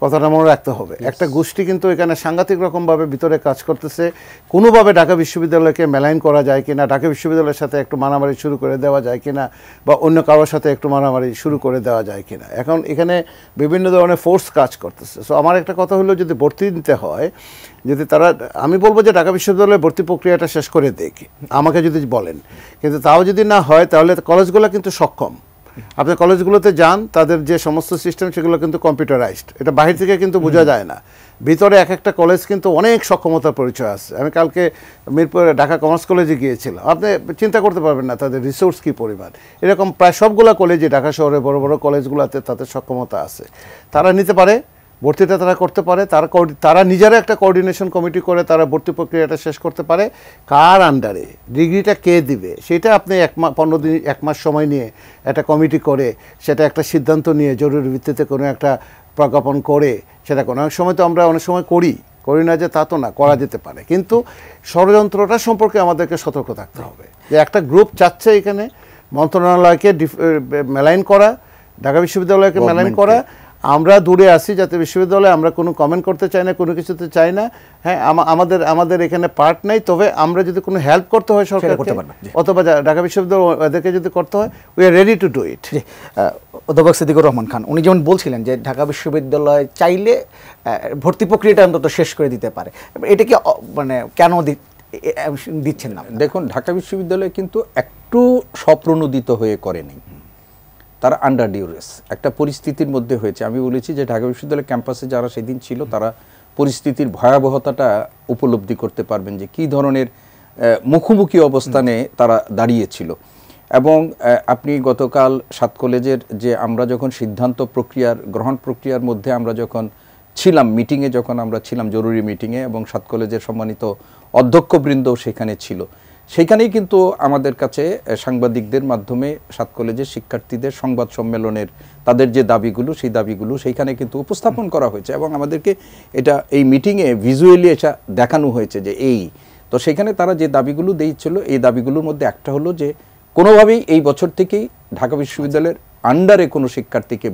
কথাটা মনে রাখতে হবে। একটা গোষ্ঠী কিন্তু এখানে সাংঘাতিক রকমভাবে ভিতরে কাজ করতেছে। কোনোভাবে ঢাকা বিশ্ববিদ্যালয়কে মেলাইন করা যায় কিনা, ঢাকা বিশ্ববিদ্যালয়ের সাথে একটু মারামারি শুরু করে দেওয়া যায় কিনা, বা অন্য কারোর সাথে একটু মারামারি শুরু করে দেওয়া যায় কিনা, এখন এখানে বিভিন্ন ধরনের ফোর্স কাজ করতেছে। সো আমার একটা কথা হলো, যদি ভর্তি নিতে হয়, যদি তারা, আমি বলবো যে ঢাকা বিশ্ববিদ্যালয়ে ভর্তি প্রক্রিয়াটা শেষ করে দেখ আমাকে যদি বলেন, কিন্তু তাও যদি না হয় তাহলে কলেজগুলো কিন্তু সক্ষম। আপনি কলেজগুলোতে যান, তাদের যে সমস্ত সিস্টেম সেগুলো কিন্তু কম্পিউটারাইজড, এটা বাহির থেকে কিন্তু বোঝা যায় না। ভিতরে এক একটা কলেজ কিন্তু অনেক সক্ষমতার পরিচয় আছে। আমি কালকে মিরপুরে ঢাকা কমার্স কলেজে গিয়েছিলাম, আপনি চিন্তা করতে পারবেন না তাদের রিসোর্স কী পরিমাণ। এরকম প্রায় সবগুলো কলেজে, ঢাকা শহরে বড় বড় কলেজগুলোতে তাদের সক্ষমতা আছে, তারা নিতে পারে। ভর্তিটা তারা করতে পারে, তারা নিজেরা একটা কোঅর্ডিনেশন কমিটি করে তারা ভর্তি প্রক্রিয়াটা শেষ করতে পারে। কার আন্ডারে ডিগ্রিটা কে দিবে সেটা আপনি 15 দিন 1 মাস সময় নিয়ে একটা কমিটি করে সেটা একটা সিদ্ধান্ত নিয়ে জরুরি ভিত্তিতে কোনো একটা প্রজ্ঞাপন করে সেটা কোনো অনেক সময় তো আমরা অনেক সময় করি না যে তা তো না, করা যেতে পারে, কিন্তু ষড়যন্ত্রটা সম্পর্কে আমাদেরকে সতর্ক থাকতে হবে যে একটা গ্রুপ চাচ্ছে এখানে মন্ত্রণালয়কে মেলাইন করা, ঢাকা বিশ্ববিদ্যালয়কে মেলাইন করা। আমরা দূরে আসি জাতীয় বিশ্ববিদ্যালয়ে, আমরা কোনো কমেন্ট করতে চাই না, কোনো কিছুতে চাই না। হ্যাঁ, আমাদের এখানে পার্ট নাই, তবে আমরা যদি কোনো হেল্প করতে হয় সরকারকে অথবা ঢাকা বিশ্ববিদ্যালয় এদেরকে যদি করতে হয়, we are ready to do it. অধ্যাপক সিদ্দিকুর রহমান খান উনি যেমন বলছিলেন যে ঢাকা বিশ্ববিদ্যালয় চাইলে ভর্তি প্রক্রিয়াটা অন্তত শেষ করে দিতে পারে, এটা কি মানে কেন দিচ্ছেন না? দেখুন, ঢাকা বিশ্ববিদ্যালয় কিন্তু একটু স্বপ্রণোদিত হয়ে করেনি, তারা আন্ডার ডিউরেস একটা পরিস্থিতির মধ্যে হয়েছে। আমি বলেছি যে ঢাকা বিশ্ববিদ্যালয় ক্যাম্পাসে যারা সেদিন ছিল তারা পরিস্থিতির ভয়াবহতাটা উপলব্ধি করতে পারবেন যে কী ধরনের মুখোমুখি অবস্থানে তারা দাঁড়িয়েছিল। এবং আপনি গতকাল 7 কলেজের যে আমরা যখন সিদ্ধান্ত গ্রহণ প্রক্রিয়ার মধ্যে আমরা যখন ছিলাম, মিটিংয়ে যখন আমরা ছিলাম, জরুরি মিটিংয়ে, এবং 7 কলেজের সম্মানিত অধ্যক্ষবৃন্দ সেখানে ছিল, সেইখানেই কিন্তু আমাদের কাছে সাংবাদিকদের মাধ্যমে 7 কলেজের শিক্ষার্থীদের সংবাদ সম্মেলনের তাদের যে দাবিগুলো সেই দাবিগুলো সেইখানে কিন্তু উপস্থাপন করা হয়েছে এবং আমাদেরকে এটা এই মিটিংয়ে ভিজুয়ালি এটা দেখানো হয়েছে যে তো সেখানে তারা যে দাবিগুলো দিয়েছিল এই দাবিগুলোর মধ্যে একটা হলো যে কোনোভাবেই এই বছর থেকেই ঢাকা বিশ্ববিদ্যালয়ের আন্ডারে কোনো শিক্ষার্থীকে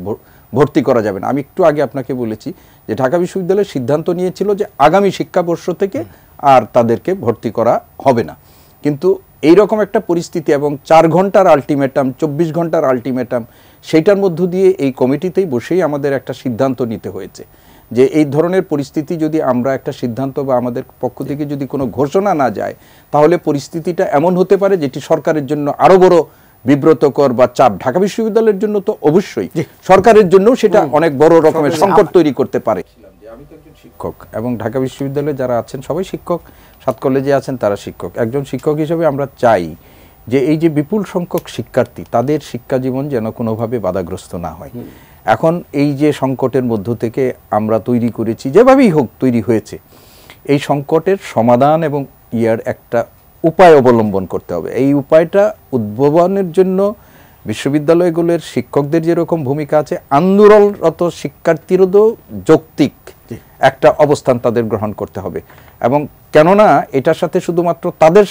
ভর্তি করা যাবে না। আমি একটু আগে আপনাকে বলেছি যে ঢাকা বিশ্ববিদ্যালয় সিদ্ধান্ত নিয়েছিল যে আগামী শিক্ষাবর্ষ থেকে আর তাদেরকে ভর্তি করা হবে না, কিন্তু এই রকম একটা পরিস্থিতি এবং 4 ঘন্টার আলটিমেটাম, 24 ঘন্টার আলটিমেটাম, সেইটার মধ্য দিয়ে এই কমিটিতেই বসেই আমাদের একটা সিদ্ধান্ত নিতে হয়েছে যে এই ধরনের পরিস্থিতি যদি আমরা একটা সিদ্ধান্ত বা আমাদের পক্ষ থেকে যদি কোনো ঘোষণা না যায় তাহলে পরিস্থিতিটা এমন হতে পারে যেটি সরকারের জন্য আরো বড় বিব্রতকর বা চাপ, ঢাকা বিশ্ববিদ্যালয়ের জন্য তো অবশ্যই, সরকারের জন্য সেটা অনেক বড় রকমের সংকট তৈরি করতে পারে। আমি তো একজন শিক্ষক এবং ঢাকা বিশ্ববিদ্যালয়ে যারা আছেন সবাই শিক্ষক, 7 কলেজে আছেন তারা শিক্ষক। একজন শিক্ষক হিসেবে আমরা চাই যে এই যে বিপুল সংখ্যক শিক্ষার্থী তাদের শিক্ষা জীবন যেন কোনোভাবে বাধাগ্রস্ত না হয়। এখন এই যে সংকটের মধ্য থেকে আমরা তৈরি করেছি, যেভাবেই হোক তৈরি হয়েছে, এই সংকটের সমাধান এবং একটা উপায় অবলম্বন করতে হবে। এই উপায়টা উদ্ভাবনের জন্য বিশ্ববিদ্যালয়গুলোর শিক্ষকদের যেরকম ভূমিকা আছে, আন্দোলনরত শিক্ষার্থীরও যৌক্তিক একটা অবস্থান তাদের গ্রহণ করতে হবে। এবং কেননা এটার সাথে শুধুমাত্র তাদের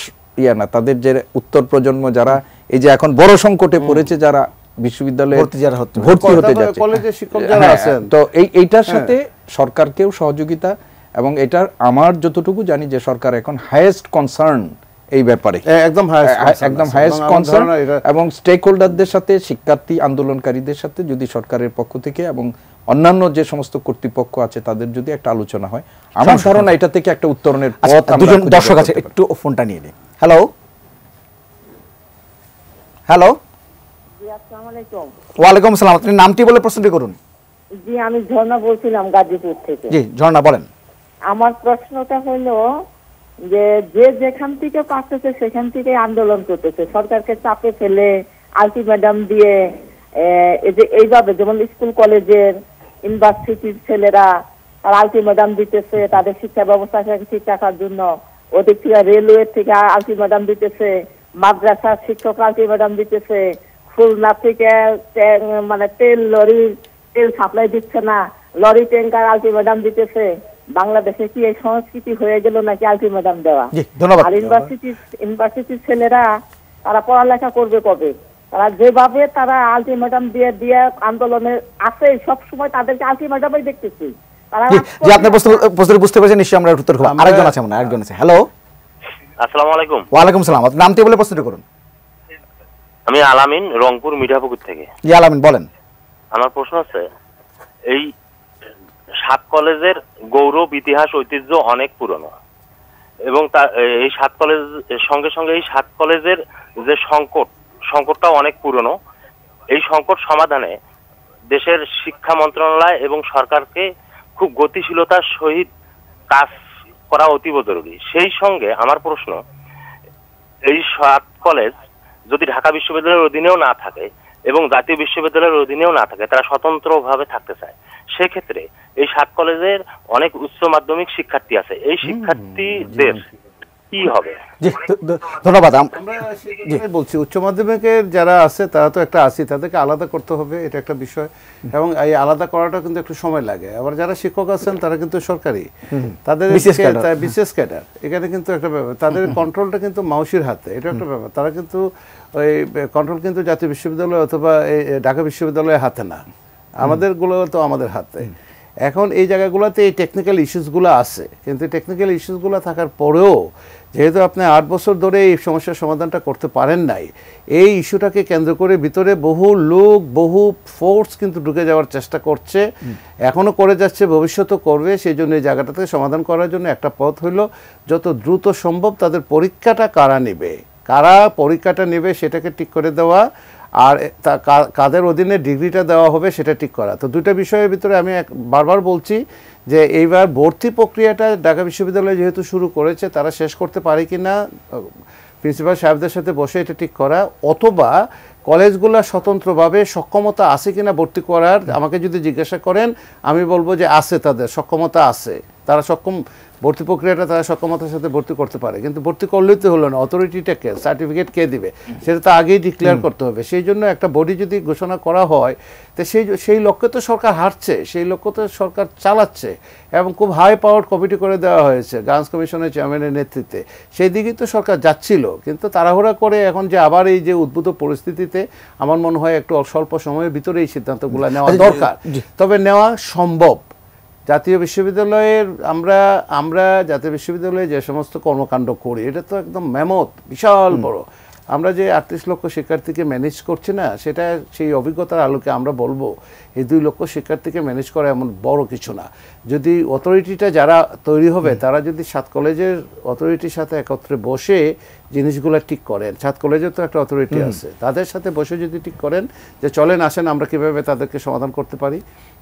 না, তাদের যে উত্তর প্রজন্ম যারা এই যে এখন বড় সংকটে পড়েছে, যারা বিশ্ববিদ্যালয়ে ভর্তি হতে যাচ্ছে, তো এইটার সাথে সরকারকেও সহযোগিতা, এবং এটার আমার যতটুকু জানি যে সরকার এখন হাইয়েস্ট কনসার্ন এই ব্যাপারে, একদম হাইয়েস্ট কনসার্ন, এবং স্টেক হোল্ডারদের সাথে, শিক্ষার্থী আন্দোলনকারীদের সাথে যদি সরকারের পক্ষ থেকে এবং অন্যান্য যে সমস্ত কর্তৃপক্ষ আছে তাদের যদি একটা আলোচনা হয়, আমার ধারণা এটা থেকে একটা উত্তরণের পথ। দুজন দর্শক আছে, একটু ফোনটা নিয়ে নিই। হ্যালো হ্যালো, আসসালামু আলাইকুম। ওয়ালাইকুম আসসালাম, আপনি নামটি বলে প্রশ্নটি করুন। জি, আমি ঝর্ণা বলছিলাম গাজীপুর থেকে। জি ঝর্ণা, বলেন। আমার প্রশ্নটা হলো যে যেখান থেকে পাচ্ছে সেখান থেকে আন্দোলন করতেছে, সরকারকে চাপে ফেলে আলটিমেটাম দিয়ে, এই যে এইভাবে যেমন স্কুল কলেজের ইউনিভার্সিটির ছেলেরা তারা আলটিমেটাম দিতেছে তাদের শিক্ষা ব্যবস্থাকে ঠিক রাখার জন্য, ওদিক থেকে রেলওয়ে থেকে আলটিমেটাম দিতেছে, মাদ্রাসার শিক্ষক আলটিমেটাম দিতেছে, খুলনা থেকে মানে তেল সাপ্লাই দিচ্ছে না, লরি ট্যাঙ্কার আলটিমেটাম দিতেছে। বাংলাদেশে কি এই সংস্কৃতি হয়ে গেল নাকি আলটিমেটাম দেওয়া? আর ইউনিভার্সিটির ছেলেরা তারা পড়ালেখা করবে কবে? তারা যেভাবে তারা আলটিমেটাম দিয়ে আন্দোলনে আছে, সব সময় তাদেরকে আলটিমেটামই দেখতেছি। আপনার প্রশ্ন বুঝতে পেরেছেন নিশ্চয়ই, আমরা উত্তর করব। আরেকজন আছে, মনে আরেকজন আছে। হ্যালো, আসসালামু আলাইকুম। ওয়ালাইকুম সালাম, আপনার নামটি বলে প্রশ্নটি করুন। আমি আলামিন, রংপুর মিঠাপুকুর থেকে। জি আলামিন, বলেন। আমার প্রশ্ন হচ্ছে, এই 7 কলেজের গৌরব, ইতিহাস, ঐতিহ্য অনেক পুরনো, এবং এই 7 কলেজ সঙ্গে সঙ্গে এই 7 কলেজের যে সংকটটাও অনেক পুরনো। এই সংকট সমাধানে দেশের শিক্ষা মন্ত্রণালয় এবং সরকারকে খুব গতিশীলতার সহিত কাজ করা অতীব জরুরি। সেই সঙ্গে আমার প্রশ্ন, এই 7 কলেজ যদি ঢাকা বিশ্ববিদ্যালয়ের অধীনেও না থাকে এবং জাতীয় বিশ্ববিদ্যালয়ের অধীনেও না থাকে, তারা স্বতন্ত্রভাবে থাকতে চায়, সেক্ষেত্রে এই 7 কলেজের অনেক উচ্চ মাধ্যমিক শিক্ষার্থী আছে, এই শিক্ষার্থীদের কি হবে? জি ধন্যবাদ। আমরা সেটাই বলছি, উচ্চ মাধ্যমিকের যারা আছে তারা তো একটা আছে, তাদেরকে আলাদা করতে হবে, এটা একটা বিষয়, এবং এই আলাদা করাটা কিন্তু একটু সময় লাগে। আবার যারা শিক্ষক আছেন তারা কিন্তু সরকারি, তাদের বিশেষ ক্যাডার, এখানে কিন্তু একটা ব্যাপার, তাদের কন্ট্রোলটা কিন্তু মাউসির হাতে, এটা একটা ব্যাপার। তারা কিন্তু ওই কন্ট্রোল কিন্তু জাতীয় বিশ্ববিদ্যালয় অথবা ঢাকা বিশ্ববিদ্যালয়ের হাতে না, আমাদেরগুলো তো আমাদের হাতে। এখন এই জায়গাগুলোতে এই টেকনিক্যাল ইস্যুসগুলো আছে, কিন্তু টেকনিক্যাল ইস্যুসগুলো থাকার পরেও যেহেতু আপনি 8 বছর ধরে এই সমস্যার সমাধানটা করতে পারেন নাই, এই ইস্যুটাকে কেন্দ্র করে ভিতরে বহু লোক, বহু ফোর্স কিন্তু ঢুকে যাওয়ার চেষ্টা করছে, এখনও করে যাচ্ছে, ভবিষ্যতেও করবে। সেই জন্য এই জায়গাটাতে সমাধান করার জন্য একটা পথ হলো যত দ্রুত সম্ভব তাদের পরীক্ষাটা কারা নেবে, কারা পরীক্ষাটা নেবে সেটাকে ঠিক করে দেওয়া, আর কাদের অধীনে ডিগ্রিটা দেওয়া হবে সেটা ঠিক করা। তো দুটো বিষয়ের ভিতরে আমি বারবার বলছি যে এইবার ভর্তি প্রক্রিয়াটা ঢাকা বিশ্ববিদ্যালয় যেহেতু শুরু করেছে, তারা শেষ করতে পারে কি না প্রিন্সিপাল সাহেবদের সাথে বসে এটা ঠিক করা, অথবা কলেজগুলো স্বতন্ত্রভাবে সক্ষমতা আছে কিনা ভর্তি করার। আমাকে যদি জিজ্ঞাসা করেন আমি বলবো যে আছে, তাদের সক্ষমতা আছে, তারা সক্ষম, ভর্তি প্রক্রিয়াটা তারা সক্ষমতার সাথে ভর্তি করতে পারে। কিন্তু ভর্তি করলেই তো হলো না, অথরিটিটা কে, সার্টিফিকেট কে দিবে সেটা তো আগেই ডিক্লেয়ার করতে হবে। সেই জন্য একটা বডি যদি ঘোষণা করা হয়, তো সেই লক্ষ্যে তো সরকার হাঁটছে, সেই লক্ষ্য তো সরকার চালাচ্ছে, এবং খুব হাই পাওয়ার কমিটি করে দেওয়া হয়েছে গার্লস কমিশনের চেয়ারম্যানের নেতৃত্বে, সেই দিকেই তো সরকার যাচ্ছিল। কিন্তু তাড়াহুড়া করে এখন যে আবার এই যে উদ্ভূত পরিস্থিতিতে আমার মনে হয় একটু স্বল্প সময়ের ভিতরে এই সিদ্ধান্তগুলো নেওয়া দরকার, তবে নেওয়া সম্ভব। জাতীয় বিশ্ববিদ্যালয়ের আমরা জাতীয় বিশ্ববিদ্যালয়ে যে সমস্ত কর্মকাণ্ড করি, এটা তো একদম ম্যামথ, বিশাল বড়। আমরা যে 38 লক্ষ শিক্ষার্থীকে ম্যানেজ করছি না, সেটা সেই অভিজ্ঞতার আলোকে আমরা বলবো এই 2 লক্ষ শিক্ষার্থীকে ম্যানেজ করা এমন বড় কিছু না। যদি অথরিটিটা যারা তৈরি হবে তারা যদি 7 কলেজের অথরিটির সাথে একত্রে বসে জিনিসগুলো ঠিক করেন, 7 কলেজের তো একটা অথরিটি আছে, তাদের সাথে বসে যদি ঠিক করেন যে চলেন আসেন আমরা কীভাবে তাদেরকে সমাধান করতে পারি,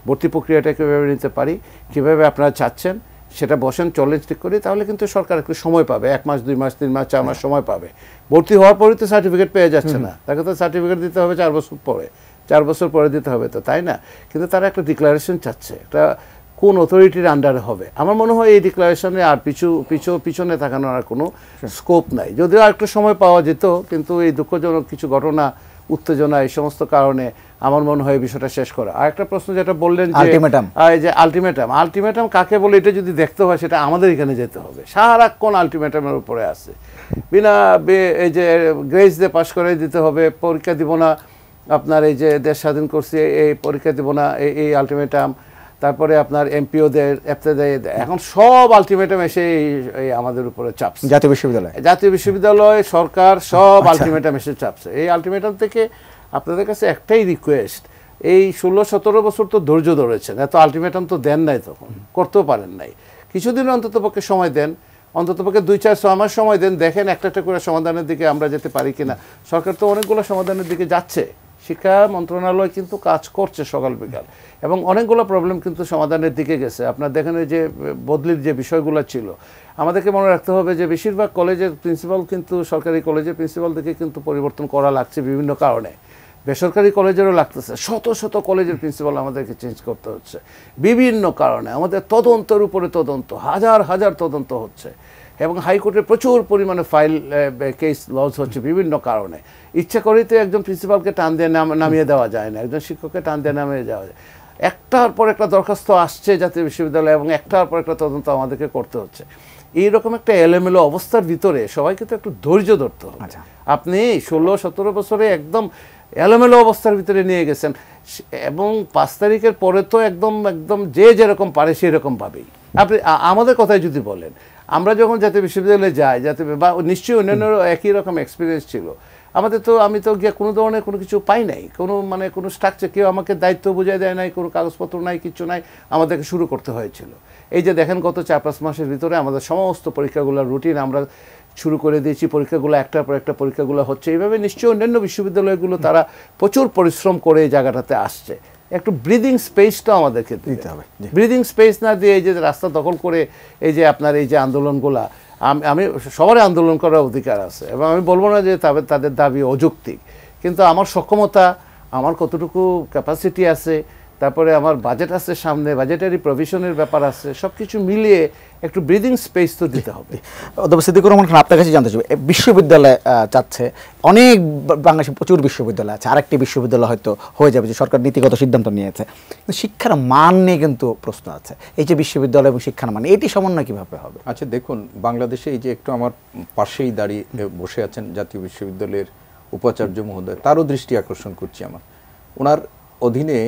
ভর্তি প্রক্রিয়াটা কীভাবে নিতে পারি, কীভাবে আপনারা চাচ্ছেন সেটা বসেন, চ্যালেঞ্জ ঠিক করি, তাহলে কিন্তু সরকার একটু সময় পাবে, 1 মাস 2 মাস 3 মাস 4 মাস সময় পাবে। ভর্তি হওয়ার পরেই তো সার্টিফিকেট পেয়ে যাচ্ছে না, তাকে তো সার্টিফিকেট দিতে হবে 4 বছর পরে, 4 বছর পরে দিতে হবে, তো তাই না? কিন্তু তারা একটা ডিক্লারেশন চাচ্ছে, একটা কোন অথরিটির আন্ডারে হবে। আমার মনে হয় এই ডিক্লারেশনে আর পিছনে তাকানোর আর কোনো স্কোপ নাই, যদিও আর একটু সময় পাওয়া যেত, কিন্তু এই দুঃখজনক কিছু ঘটনা, উত্তেজনা, এই সমস্ত কারণে আমার মনে হয় বিষয়টা শেষ করা। আর একটা প্রশ্ন যেটা বললেন যে আলটিমেটাম কাকে বলে, এটা যদি দেখতে হয় সেটা আমাদের এখানে যেতে হবে। সারাক্ষণ আলটিমেটামের উপরে আছে, বিনা এই যে গ্রেস দিয়ে পাশ করে দিতে হবে, পরীক্ষা দিব না, আপনার এই যে দেশ স্বাধীন করছি এই পরীক্ষা দিব না, এই আলটিমেটাম, তারপরে আপনার এমপিওদের এখন সব আলটিমেটাম এসে এই আমাদের উপরে চাপছে। জাতীয় বিশ্ববিদ্যালয় সরকার সব আলটিমেটাম এসে চাপছে। এই আলটিমেটাম থেকে আপনাদের কাছে একটাই রিকোয়েস্ট, এই 16-17 বছর তো ধৈর্য ধরেছেন, এত আলটিমেটাম তো দেন নাই, তখন করতেও পারেন নাই, কিছুদিন অন্ততপক্ষে সময় দেন, অন্ততপক্ষে 2-4 মাস সময় দেন, দেখেন একটা করে সমাধানের দিকে আমরা যেতে পারি কিনা। সরকার তো অনেকগুলো সমাধানের দিকে যাচ্ছে, শিক্ষা মন্ত্রণালয় কিন্তু কাজ করছে সকাল বিকাল, এবং অনেকগুলো প্রবলেম কিন্তু সমাধানের দিকে গেছে। আপনার দেখেন যে বদলির যে বিষয়গুলো ছিল, আমাদেরকে মনে রাখতে হবে যে বেশিরভাগ কলেজের প্রিন্সিপাল কিন্তু সরকারি কলেজের প্রিন্সিপাল থেকে কিন্তু পরিবর্তন করা লাগছে বিভিন্ন কারণে, বেসরকারি কলেজেরও লাগতেছে, শত কলেজের প্রিন্সিপাল আমাদেরকে চেঞ্জ করতে হচ্ছে বিভিন্ন কারণে। আমাদের তদন্তের উপরে তদন্ত, হাজার তদন্ত হচ্ছে, এবং হাইকোর্টে প্রচুর পরিমাণে ফাইল কেস লজ হচ্ছে বিভিন্ন কারণে। ইচ্ছা করেই তো একজন প্রিন্সিপালকে টান দিয়ে নামিয়ে দেওয়া যায় না, একজন শিক্ষককে টান দিয়ে নামিয়ে দেওয়া যায়। একটার পর একটা দরখাস্ত আসছে জাতীয় বিশ্ববিদ্যালয়, এবং একটার পর একটা তদন্ত আমাদেরকে করতে হচ্ছে। এইরকম একটা এলোমেলো অবস্থার ভিতরে সবাইকে তো একটু ধৈর্য ধরতে হবে। আপনি 16-17 বছরে একদম এলোমেলো অবস্থার ভিতরে নিয়ে গেছেন, এবং 5 তারিখের পরে তো একদম যে যেরকম পারে সেরকম ভাবেই। আপনি আমাদের কথাই যদি বলেন, আমরা যখন জাতীয় বিশ্ববিদ্যালয়ে যাই, বা নিশ্চয়ই অন্যান্য একই রকম এক্সপিরিয়েন্স ছিল আমাদের, তো আমি তো গিয়ে কোনো ধরনের কোনো কিছু পাই নাই, কোনো স্ট্রাকচার, কেউ আমাকে দায়িত্ব বুঝাই দেয় নাই, কোনো কাগজপত্র নাই, কিছু নাই, আমাদেরকে শুরু করতে হয়েছিল। এই যে দেখেন গত 4-5 মাসের ভিতরে আমাদের সমস্ত পরীক্ষাগুলোর রুটিন আমরা শুরু করে দিয়েছি, পরীক্ষাগুলো একটার পর একটা পরীক্ষাগুলো হচ্ছে। এইভাবে নিশ্চয়ই অন্যান্য বিশ্ববিদ্যালয়গুলো তারা প্রচুর পরিশ্রম করে এই জায়গাটাতে আসছে। একটু ব্রিদিং স্পেসটা আমাদেরকে দিতে হবে, ব্রিদিং স্পেস না দিয়ে এই যে রাস্তা দখল করে এই যে আপনার এই যে আন্দোলনগুলা, আমি সবারই আন্দোলন করার অধিকার আছে, এবং আমি বলবো না যে তাদের দাবি অযৌক্তিক, কিন্তু আমার সক্ষমতা, আমার কতটুকু ক্যাপাসিটি আছে, তারপরে আমার বাজেট আছে সামনে, বাজেটারি প্রভিশনের ব্যাপার আছে, সব কিছু মিলিয়ে একটু ব্রিদিং স্পেস তো দিতে হবে। অধ্যাপক সিদ্দিকুর রহমান খান, আপনার কাছে জানতে চাই, বিশ্ববিদ্যালয় চাচ্ছে, অনেক বাংলাদেশে প্রচুর বিশ্ববিদ্যালয় আছে, আরেকটি বিশ্ববিদ্যালয় হয়তো হয়ে যাবে, যে সরকার নীতিগত সিদ্ধান্ত নিয়েছে, কিন্তু শিক্ষার মান নিয়ে কিন্তু প্রশ্ন আছে। এই যে বিশ্ববিদ্যালয় এবং শিক্ষার মান, এটি সমন্বয় কীভাবে হবে? আচ্ছা দেখুন, বাংলাদেশে এই যে একটু আমার পাশেই দাঁড়িয়ে বসে আছেন জাতীয় বিশ্ববিদ্যালয়ের উপাচার্য মহোদয়, তারও দৃষ্টি আকর্ষণ করছি আমার। ওনার অধীনে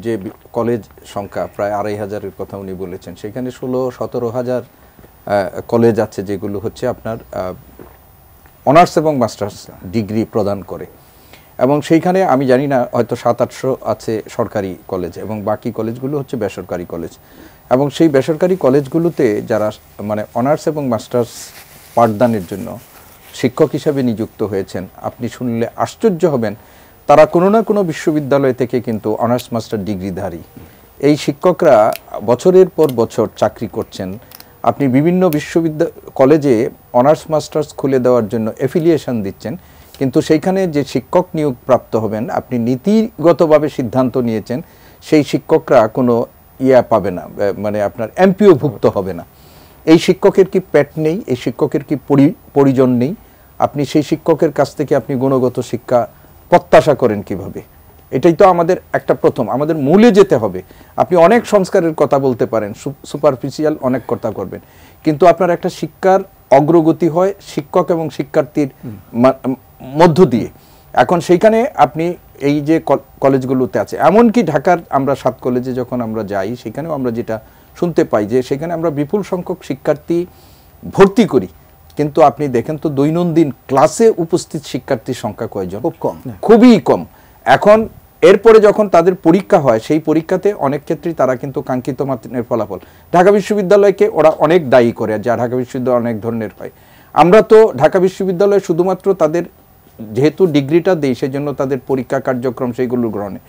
যে কলেজ সংখ্যা প্রায় ২,৫০০-এর কথা উনি বলেছেন, সেখানে ১৬-১৭ হাজার কলেজ আছে যেগুলো হচ্ছে আপনার অনার্স এবং মাস্টার্স ডিগ্রি প্রদান করে, এবং সেইখানে আমি জানি না হয়তো ৭০০-৮০০ আছে সরকারি কলেজ, এবং বাকি কলেজগুলো হচ্ছে বেসরকারি কলেজ। এবং সেই বেসরকারি কলেজগুলোতে যারা মানে অনার্স এবং মাস্টার্স পাঠদানের জন্য শিক্ষক হিসাবে নিযুক্ত হয়েছেন, আপনি শুনলে আশ্চর্য হবেন, তারা কোনো না কোনো বিশ্ববিদ্যালয় থেকে কিন্তু অনার্স মাস্টার ডিগ্রিধারী। এই শিক্ষকরা বছরের পর বছর চাকরি করছেন। আপনি বিভিন্ন কলেজে অনার্স মাস্টার্স খুলে দেওয়ার জন্য অ্যাফিলিয়েশন দিচ্ছেন, কিন্তু সেইখানে যে শিক্ষক নিয়োগ প্রাপ্ত হবেন, আপনি নীতিগতভাবে সিদ্ধান্ত নিয়েছেন সেই শিক্ষকরা কোনো পাবে না, মানে আপনার এমপিওভুক্ত হবে না। এই শিক্ষকের কি পেট নেই? এই শিক্ষকের কি পরিজন নেই? আপনি সেই শিক্ষকের কাছ থেকে আপনি গুণগত শিক্ষা প্রত্যাশা করেন কিভাবে? এটাই তো আমাদের একটা প্রথম, আমাদের মূলে যেতে হবে। আপনি অনেক সংস্কারের কথা বলতে পারেন, সুপারফিশিয়াল অনেক কথা করবেন, কিন্তু আপনার একটা শিক্ষার অগ্রগতি হয় শিক্ষক এবং শিক্ষার্থীর মধ্য দিয়ে। এখন সেইখানে আপনি এই যে কলেজগুলোতে আছে, এমনকি ঢাকার আমরা ৭ কলেজে যখন আমরা যাই, সেখানেও আমরা যেটা শুনতে পাই যে সেখানে আমরা বিপুল সংখ্যক শিক্ষার্থী ভর্তি করি, কিন্তু আপনি দেখেন তো দৈনন্দিন ক্লাসে উপস্থিত শিক্ষার্থীর সংখ্যা কয়জন? খুব কম, খুবই কম। এখন এরপরে যখন তাদের পরীক্ষা হয়, সেই পরীক্ষাতে অনেক ক্ষেত্রেই তারা কিন্তু কাঙ্ক্ষিত মানের ফলাফল, ঢাকা বিশ্ববিদ্যালয়কে ওরা অনেক দায়ী করে, যা ঢাকা বিশ্ববিদ্যালয় অনেক ধরনের হয়। আমরা তো ঢাকা বিশ্ববিদ্যালয়ে শুধুমাত্র তাদের যেহেতু ডিগ্রিটা দেই, সেজন্য তাদের পরীক্ষা কার্যক্রম সেইগুলো গ্রহণে,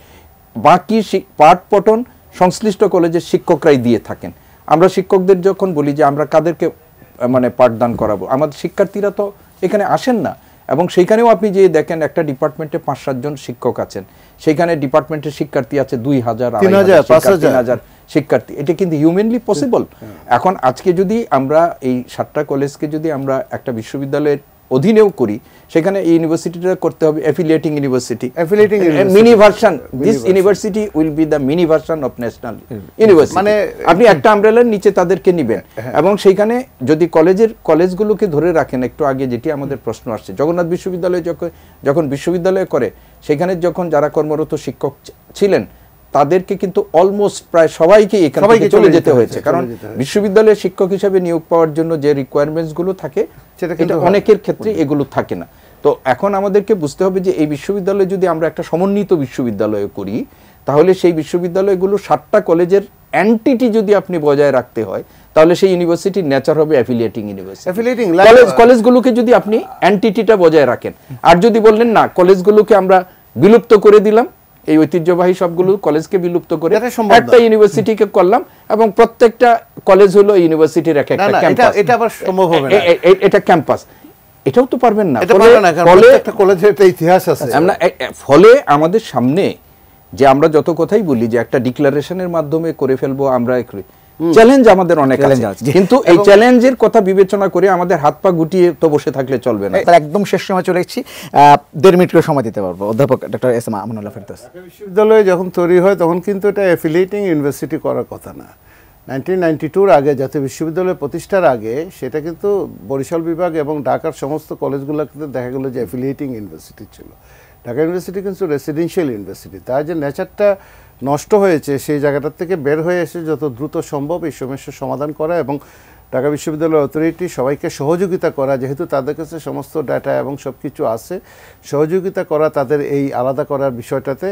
বাকি পাঠ পঠন সংশ্লিষ্ট কলেজের শিক্ষকরাই দিয়ে থাকেন। আমরা শিক্ষকদের যখন বলি যে আমরা কাদেরকে মানে পাঠদান করাবো, আমাদের শিক্ষার্থীরা তো এখানে আসেন না। এবং সেইখানেও আপনি যে দেখেন একটা ডিপার্টমেন্টে ৫-৭ জন শিক্ষক আছেন, সেইখানে ডিপার্টমেন্টের শিক্ষার্থী আছে ২,০০০, ৩,০০০ শিক্ষার্থী। এটা কিন্তু হিউম্যানলি পসিবল। এখন আজকে যদি আমরা এই ৭টা কলেজকে যদি আমরা একটা বিশ্ববিদ্যালয়ের অধীনেও করি, সেখানে এই ইউনিভার্সিটিটা করতে হবে affiliating university, mini version. This university will be the mini version of national university. মানে আপনি একটা আমব্রেলার নিচে তাদেরকে নেবেন, এবং সেইখানে যদি কলেজগুলোকে ধরে রাখেন, একটু আগে যেটি আমাদের প্রশ্ন আসছে, জগন্নাথ বিশ্ববিদ্যালয় যখন বিশ্ববিদ্যালয় করে, সেখানে যখন যারা কর্মরত শিক্ষক ছিলেন তাদেরকে কিন্তু অলমোস্ট প্রায় সবাইকে এখান থেকে চলে যেতে হয়েছে, কারণ বিশ্ববিদ্যালয়ের শিক্ষক হিসেবে নিয়োগ পাওয়ার জন্য যে রিকোয়ারমেন্টস গুলো থাকে, এটা অনেকের ক্ষেত্রে এগুলো থাকে না। তো এখন আমাদেরকে বুঝতে হবে যে এই বিশ্ববিদ্যালয় যদি আমরা একটা সমন্বিত বিশ্ববিদ্যালয় করি, তাহলে সেই বিশ্ববিদ্যালয়গুলো ৭টা কলেজের এন্টিটি যদি আপনি বজায় রাখতে হয়, তাহলে সেই ইউনিভার্সিটির নেচার হবে অ্যাফিলিয়েটিং ইউনিভার্সিটি। কলেজগুলোকে যদি আপনি এন্টিটিটা বজায় রাখেন, আর যদি বললেন না কলেজগুলোকে আমরা বিলুপ্ত করে দিলাম, এই ঐতিহ্যবাহী সবগুলো কলেজকে বিলুপ্ত করে একটা ইউনিভার্সিটিকে করলাম, এবং প্রত্যেকটা কলেজ হলো ইউনিভার্সিটির এক একটা ক্যাম্পাস, এটা আবার সম্ভব হবে না। এটা ক্যাম্পাস, এটাও তো পারবেন না। ফলে আমাদের সামনে যে আমরা যত কথাই বলি যে একটা ডিক্লারেশনের মাধ্যমে করে ফেলবো, আমরা চ্যালেঞ্জ আমাদের অনেক আছে, কিন্তু এই চ্যালেঞ্জের কথা বিবেচনা করে আমাদের হাত পা গুটিয়ে তো বসে থাকলে চলবে না। একদম শেষ সময় চলে এসেছি, ১.৫ মিনিট করে সময় দিতে পারবো। অধ্যাপক doctor S M Amanullah Ferdous, বিশ্ববিদ্যালয় যখন তৈরি হয় তখন কিন্তু এটা অ্যাফিলিয়েটিং ইউনিভার্সিটি করার কথা না। 1992-র আগে, জাতীয় বিশ্ববিদ্যালয় প্রতিষ্ঠার আগে, সেটা কিন্তু বরিশাল বিভাগ এবং ঢাকার সমস্ত কলেজগুলোতে দেখা গেলো যে অ্যাফিলিয়েটিং ইউনিভার্সিটি ছিল। ঢাকা ইউনিভার্সিটি কিন্তু রেসিডেন্সিয়াল ইউনিভার্সিটি, তার যে নেচারটা নষ্ট হয়েছে, সেই জায়গাটার থেকে বের হয়ে এসে যত দ্রুত সম্ভব এই সমস্যার সমাধান করা এবং ঢাকা বিশ্ববিদ্যালয় অথরিটি সবাইকে সহযোগিতা করা, যেহেতু তাদের কাছে সমস্ত ডাটা এবং সব কিছু আছে, সহযোগিতা করা তাদের এই আলাদা করার বিষয়টাতে।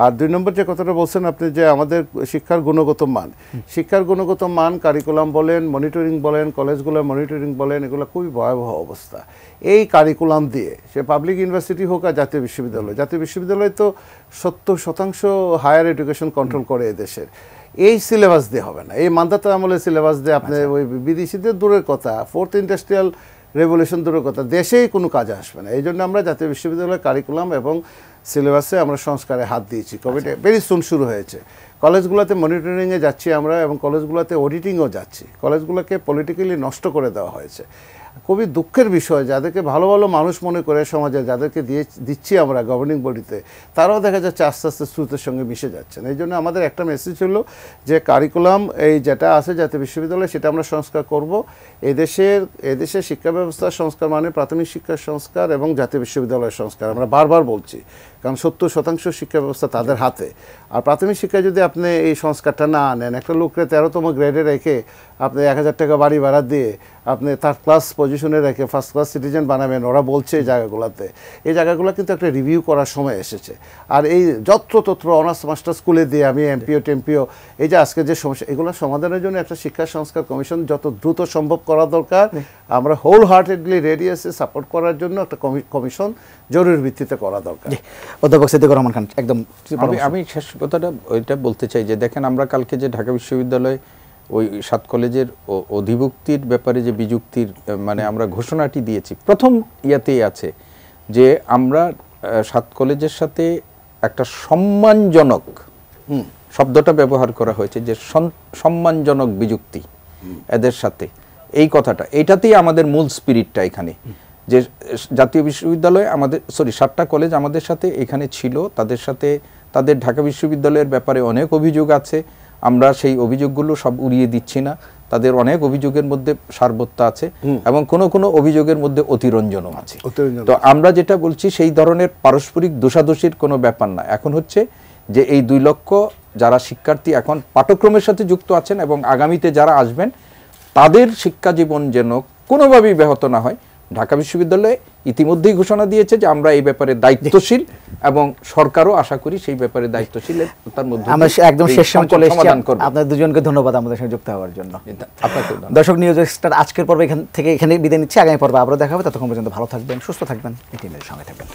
আর ২ নম্বর যে কথাটা বলছেন আপনি, যে আমাদের শিক্ষার গুণগত মান, কারিকুলাম বলেন, মনিটরিং বলেন, কলেজগুলোর মনিটরিং বলেন, এগুলো খুবই ভয়াবহ অবস্থা। এই কারিকুলাম দিয়ে, সে পাবলিক ইউনিভার্সিটি হোক আর জাতীয় বিশ্ববিদ্যালয় তো 70% হায়ার এডুকেশন কন্ট্রোল করে এদেশের। এই সিলেবাস দিয়ে হবে না, এই মান্ধাতা আমলের সিলেবাস দিয়ে আপনি ওই বিদেশিদের দূরের কথা, 4th ইন্ডাস্ট্রিয়াল রেভলিউশন দূরের কথা, দেশেই কোনো কাজে আসবে না। এই জন্য আমরা জাতীয় বিশ্ববিদ্যালয়ের কারিকুলাম এবং সিলেবাসে আমরা সংস্কারে হাত দিয়েছি। কোভিড ভেরি সুন শুরু হয়েছে। কলেজগুলোতে মনিটরিংয়ে যাচ্ছি আমরা এবং কলেজগুলোতে অডিটিংও যাচ্ছি। কলেজগুলোকে পলিটিক্যালি নষ্ট করে দেওয়া হয়েছে। খুবই দুঃখের বিষয়, যাদেরকে ভালো ভালো মানুষ মনে করে সমাজে, যাদেরকে দিচ্ছি আমরা গভর্নিং বডিতে, তারাও দেখা যাচ্ছে আস্তে আস্তে স্রোতের সঙ্গে মিশে যাচ্ছেন। এই জন্য আমাদের একটা মেসেজ হলো যে কারিকুলাম এই যেটা আছে জাতীয় বিশ্ববিদ্যালয়ে সেটা আমরা সংস্কার করব। এদেশের শিক্ষা ব্যবস্থার সংস্কার মানে প্রাথমিক শিক্ষার সংস্কার এবং জাতীয় বিশ্ববিদ্যালয়ের সংস্কার। আমরা বারবার বলছি, কারণ 70% শিক্ষা ব্যবস্থা তাদের হাতে। আর প্রাথমিক শিক্ষায় যদি আপনি এই সংস্কারটা না আনেন, একটা লোককে 13তম গ্রেডে রেখে আপনি 1000 টাকা বাড়ি ভাড়া দিয়ে আপনি থার্ড ক্লাস পজিশনে রেখে ফার্স্ট ক্লাস সিটিজেন বানাবেন, ওরা বলছে এই জায়গাগুলোতে। এই জায়গাগুলো কিন্তু একটা রিভিউ করার সময় এসেছে। আর এই যত্রতত্র অনার্স মাস্টার স্কুলে দিয়ে আমি এমপিও টেমপিও, এই যে আজকে যে সমস্যা, এগুলো সমাধানের জন্য একটা শিক্ষা সংস্কার কমিশন যত দ্রুত সম্ভব করা দরকার। আমরা হোল হার্টেডলি রেডি আছি সাপোর্ট করার জন্য। একটা কমিশন জরুরি ভিত্তিতে করা দরকার। অধ্যাপক সিদ্দিকুর রহমান খান, একদম আমি শেষ কথাটা ওইটা বলতে চাই যে দেখেন, আমরা কালকে যে ঢাকা বিশ্ববিদ্যালয় ওই 7 কলেজের অধিভুক্তির ব্যাপারে যে বিযুক্তির মানে আমরা ঘোষণাটি দিয়েছি, প্রথম ইয়াতেই আছে যে আমরা 7 কলেজের সাথে একটা সম্মানজনক শব্দটা ব্যবহার করা হয়েছে, যে সম্মানজনক বিযুক্তি এদের সাথে, এই কথাটা, এইটাতেই আমাদের মূল স্পিরিটটা এখানে। যে জাতীয় বিশ্ববিদ্যালয় আমাদের 7টা কলেজ আমাদের সাথে এখানে ছিল, তাদের সাথে তাদের ঢাকা বিশ্ববিদ্যালয়ের ব্যাপারে অনেক অভিযোগ আছে। আমরা সেই অভিযোগগুলো সব উড়িয়ে দিচ্ছি না। তাদের অনেক অভিযোগের মধ্যে সারবত্তা আছে এবং কোনো অভিযোগের মধ্যে অতিরঞ্জনও আছে। তো আমরা যেটা বলছি সেই ধরনের পারস্পরিক দোষাদোষীর কোনো ব্যাপার না। এখন হচ্ছে যে এই 2 লক্ষ যারা শিক্ষার্থী এখন পাঠ্যক্রমের সাথে যুক্ত আছেন এবং আগামীতে যারা আসবেন, তাদের শিক্ষা জীবন যেন কোনোভাবেই ব্যাহত না হয়। ঢাকা বিশ্ববিদ্যালয় ইতিমধ্যেই ঘোষণা দিয়েছে যে আমরা এই ব্যাপারে দায়িত্বশীল এবং সরকারও আশা করি সেই ব্যাপারে দায়িত্বশীল। তার মধ্যে আমরা একদম শেষ সময় চলে এসেছি। আপনাদের দুজনকে ধন্যবাদ আমাদের সঙ্গে যুক্ত হওয়ার জন্য। দর্শক, নিউজ স্টার আজকের পর্বে এখানে বিদায় নিচ্ছি। আগামী পর্বে আবারও দেখা হবে। ততক্ষণ পর্যন্ত ভালো থাকবেন, সুস্থ থাকবেন, এটিএনের সঙ্গে থাকবেন।